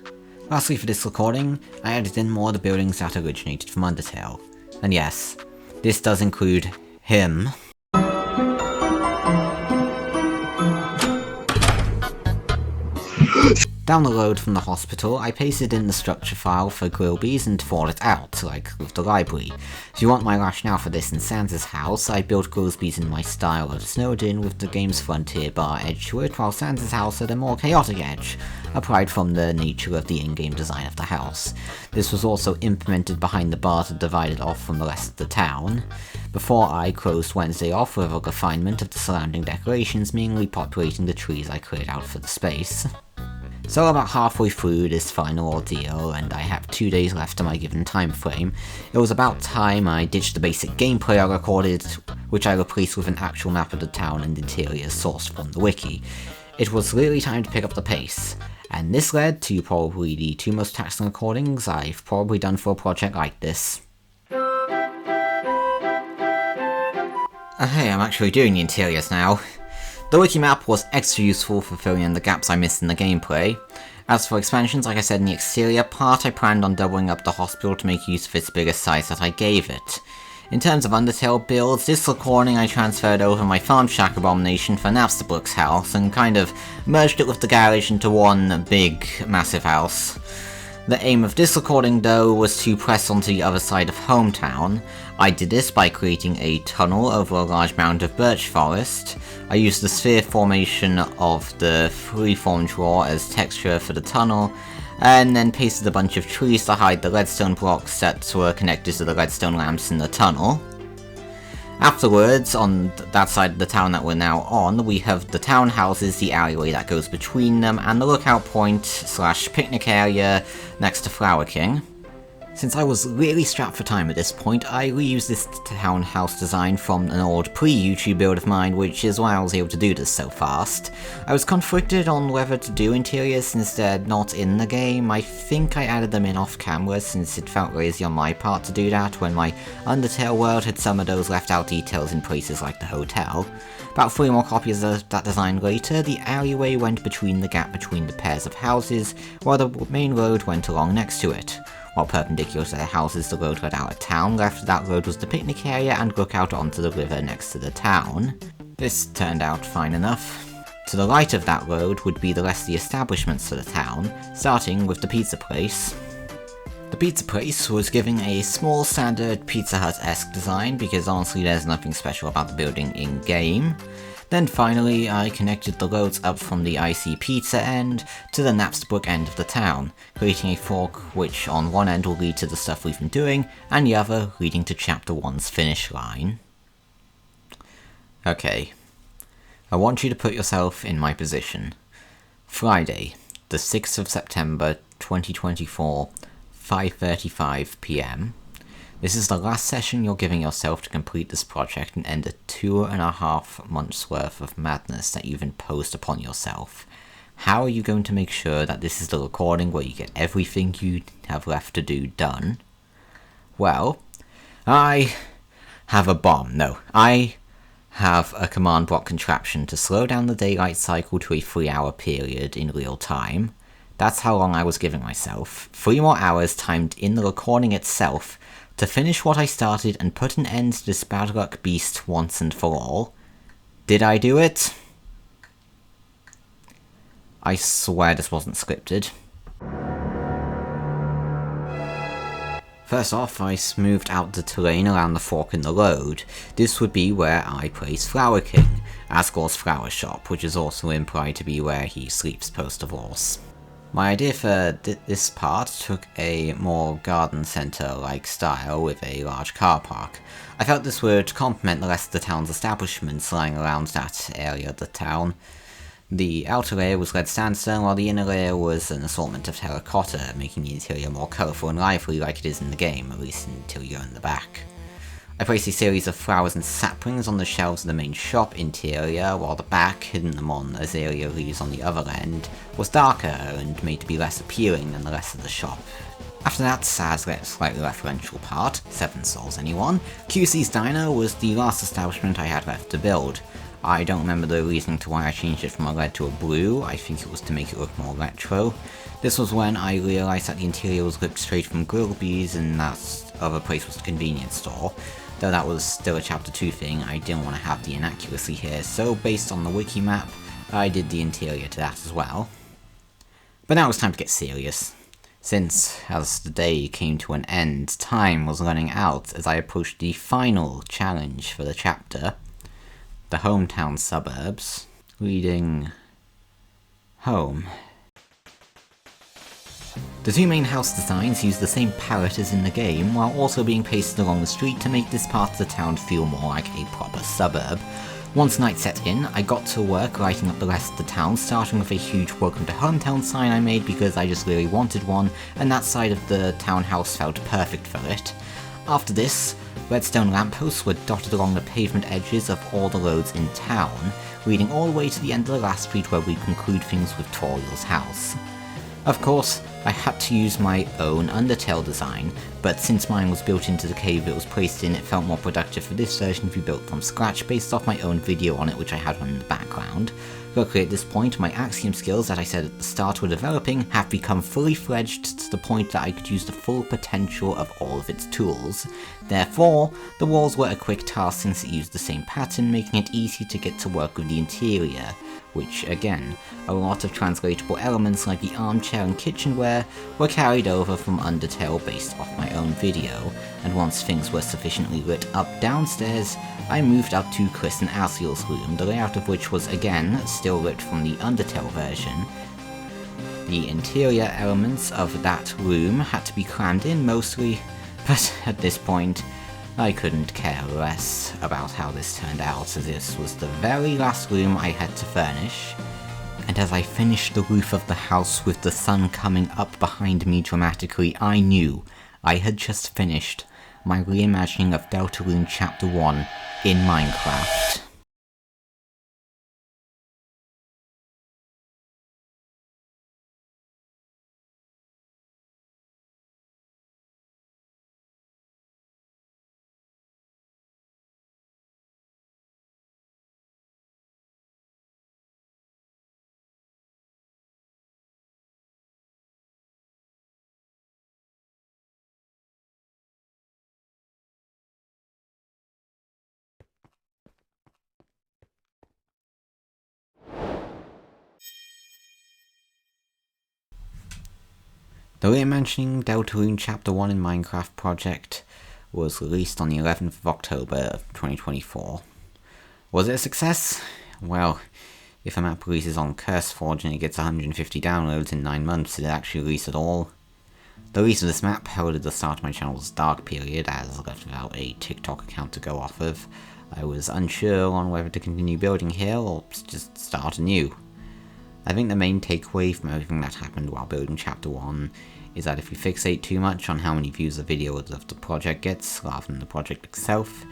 Lastly for this recording, I added in more of the buildings that originated from Undertale. And yes, this does include him. Down the road from the hospital, I pasted in the structure file for Grillby's and thought it out, like with the library. If you want my rationale for this in Sans' house, I built Grillby's in my style of Snowden with the game's frontier bar edge to it, while Sans' house had a more chaotic edge, applied from the nature of the in-game design of the house. This was also implemented behind the bar to divide it off from the rest of the town, before I closed Wednesday off with a refinement of the surrounding decorations, mainly populating the trees I cleared out for the space. So about halfway through this final ordeal, and I have 2 days left to my given time frame, it was about time I ditched the basic gameplay I recorded, which I replaced with an actual map of the town and interior sourced from the wiki. It was really time to pick up the pace, and this led to probably the two most taxing recordings I've probably done for a project like this. Hey, I'm actually doing the interiors now. The wiki map was extra useful for filling in the gaps I missed in the gameplay. As for expansions, like I said in the exterior part, I planned on doubling up the hospital to make use of its bigger size that I gave it. In terms of Undertale builds, this recording I transferred over my farm shack abomination for Napsterbook's house and kind of merged it with the garage into one big, massive house. The aim of this recording, though, was to press onto the other side of Hometown. I did this by creating a tunnel over a large mound of birch forest. I used the sphere formation of the freeform draw as texture for the tunnel, and then pasted a bunch of trees to hide the redstone blocks that were connected to the redstone lamps in the tunnel. Afterwards, on that side of the town that we're now on, we have the townhouses, the alleyway that goes between them, and the lookout point / picnic area next to Flower King. Since I was really strapped for time at this point, I reused this townhouse design from an old pre-YouTube build of mine, which is why I was able to do this so fast. I was conflicted on whether to do interiors since they're not in the game. I think I added them in off camera since it felt lazy on my part to do that when my Undertale world had some of those left out details in places like the hotel. About 3 more copies of that design later, the alleyway went between the gap between the pairs of houses, while the main road went along next to it. While perpendicular to the houses, the road led out of town. Left of that road was the picnic area and lookout onto the river next to the town. This turned out fine enough. To the right of that road would be the rest of the establishments for the town, starting with the pizza place. The pizza place was giving a small standard Pizza Hut-esque design because honestly there's nothing special about the building in-game. Then finally, I connected the roads up from the Icy Pizza end to the Napsterbook end of the town, creating a fork which on one end will lead to the stuff we've been doing, and the other leading to Chapter 1's finish line. Okay, I want you to put yourself in my position. Friday, the 6th of September 2024, 5:35 PM. This is the last session you're giving yourself to complete this project and end a 2.5 months worth of madness that you've imposed upon yourself. how are you going to make sure that this is the recording where you get everything you have left to do done? Well, I have a bomb. No, I have a command block contraption to slow down the daylight cycle to a 3-hour period in real time. That's how long I was giving myself. 3 more hours timed in the recording itself to finish what I started and put an end to this bad luck beast once and for all. Did I do it? I swear this wasn't scripted. First off, I smoothed out the terrain around the fork in the road. This would be where I place Flower King, Asgore's flower shop, which is also implied to be where he sleeps post-divorce. My idea for this part took a more garden centre-like style with a large car park. I felt this would complement the rest of the town's establishments lying around that area of the town. The outer layer was red sandstone, while the inner layer was an assortment of terracotta, making the interior more colourful and lively like it is in the game, at least until you're in the back. I placed a series of flowers and saplings on the shelves of the main shop interior, while the back, hidden them on azalea leaves on the other end, was darker and made to be less appealing than the rest of the shop. After that sad, slightly referential part, 7 souls anyone, QC's Diner was the last establishment I had left to build. I don't remember the reasoning to why I changed it from a red to a blue. I think it was to make it look more retro. This was when I realised that the interior was ripped straight from Grillby's and that other place was the convenience store. Though that was still a chapter 2 thing, I didn't want to have the inaccuracy here, so based on the wiki map, I did the interior to that as well. But now it's time to get serious. Since, as the day came to an end, time was running out as I approached the final challenge for the chapter. The hometown suburbs, reading home. The 2 main house designs use the same palette as in the game, while also being pasted along the street to make this part of the town feel more like a proper suburb. Once night set in, I got to work lighting up the rest of the town, starting with a huge welcome to hometown sign I made because I just really wanted one, and that side of the townhouse felt perfect for it. After this, redstone lampposts were dotted along the pavement edges of all the roads in town, leading all the way to the end of the last street where we conclude things with Toriel's house. Of course, I had to use my own Undertale design, but since mine was built into the cave it was placed in, it felt more productive for this version to be built from scratch based off my own video on it which I had on in the background. Luckily at this point, my Axiom skills that I said at the start were developing have become fully fledged to the point that I could use the full potential of all of its tools. Therefore, the walls were a quick task since it used the same pattern, making it easy to get to work with the interior, which again, a lot of translatable elements like the armchair and kitchenware were carried over from Undertale based off my own video, and once things were sufficiently lit up downstairs, I moved up to Chris and Asiel's room, the layout of which was again still lit from the Undertale version. The interior elements of that room had to be crammed in mostly, but at this point, I couldn't care less about how this turned out, as this was the very last room I had to furnish. And as I finished the roof of the house with the sun coming up behind me dramatically, I knew I had just finished my reimagining of Deltarune Chapter 1 in Minecraft. The Reimagining Deltarune Chapter 1 in Minecraft project was released on the 11th of October of 2024. Was it a success? Well, if a map releases on CurseForge and it gets 150 downloads in 9 months, did it actually release at all? The release of this map heralded the start of my channel's dark period, as I left without a TikTok account to go off of. I was unsure on whether to continue building here or just start anew. I think the main takeaway from everything that happened while building Chapter 1 is that if you fixate too much on how many views a video of the project gets, rather than the project itself,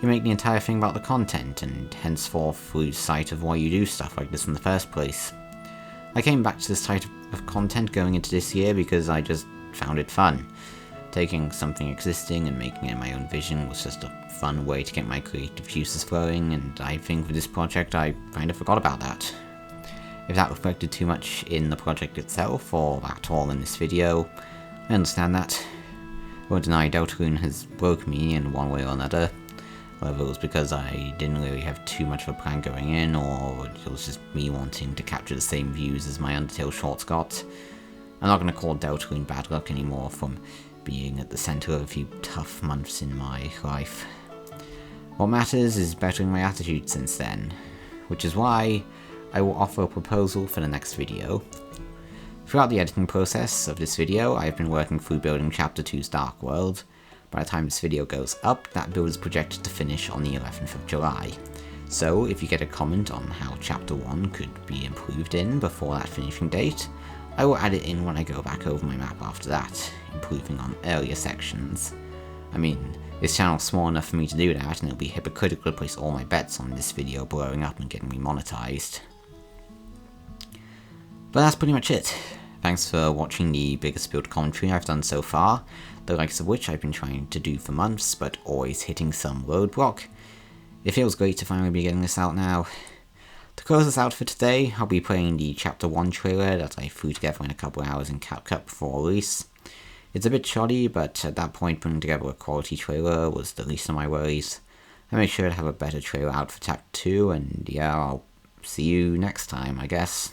you make the entire thing about the content, and henceforth lose sight of why you do stuff like this in the first place. I came back to this type of content going into this year because I just found it fun. Taking something existing and making it my own vision was just a fun way to get my creative juices flowing, and I think with this project I kind of forgot about that. If that reflected too much in the project itself, or at all in this video, I understand that. I won't deny Deltarune has broke me in one way or another, whether it was because I didn't really have too much of a plan going in, or it was just me wanting to capture the same views as my Undertale shorts got. I'm not going to call Deltarune bad luck anymore from being at the centre of a few tough months in my life. What matters is bettering my attitude since then, which is why I will offer a proposal for the next video. Throughout the editing process of this video, I have been working through building Chapter 2's Dark World. By the time this video goes up, that build is projected to finish on the 11th of July. So if you get a comment on how Chapter 1 could be improved in before that finishing date, I will add it in when I go back over my map after that, improving on earlier sections. I mean, this channel's small enough for me to do that, and it'll be hypocritical to place all my bets on this video blowing up and getting me monetized. But that's pretty much it. Thanks for watching the biggest build commentary I've done so far, the likes of which I've been trying to do for months, but always hitting some roadblock. It feels great to finally be getting this out now. To close us out for today, I'll be playing the Chapter 1 trailer that I threw together in a couple hours in CapCut before release. It's a bit shoddy, but at that point putting together a quality trailer was the least of my worries. I made sure to have a better trailer out for Chapter 2, and yeah, I'll see you next time, I guess.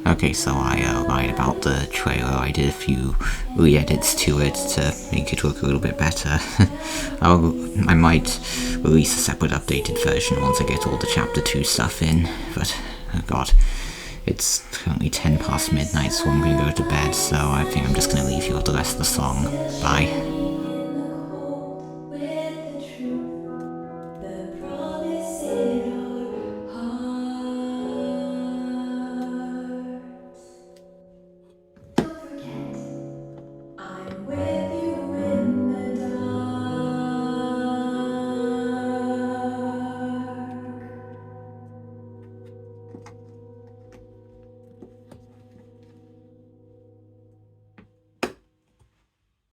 Okay, so I lied about the trailer. I did a few re-edits to it to make it look a little bit better. I might release a separate updated version once I get all the Chapter 2 stuff in, but oh god, it's currently 10 past midnight, so I'm gonna go to bed, so I think I'm just gonna leave you with the rest of the song. Bye.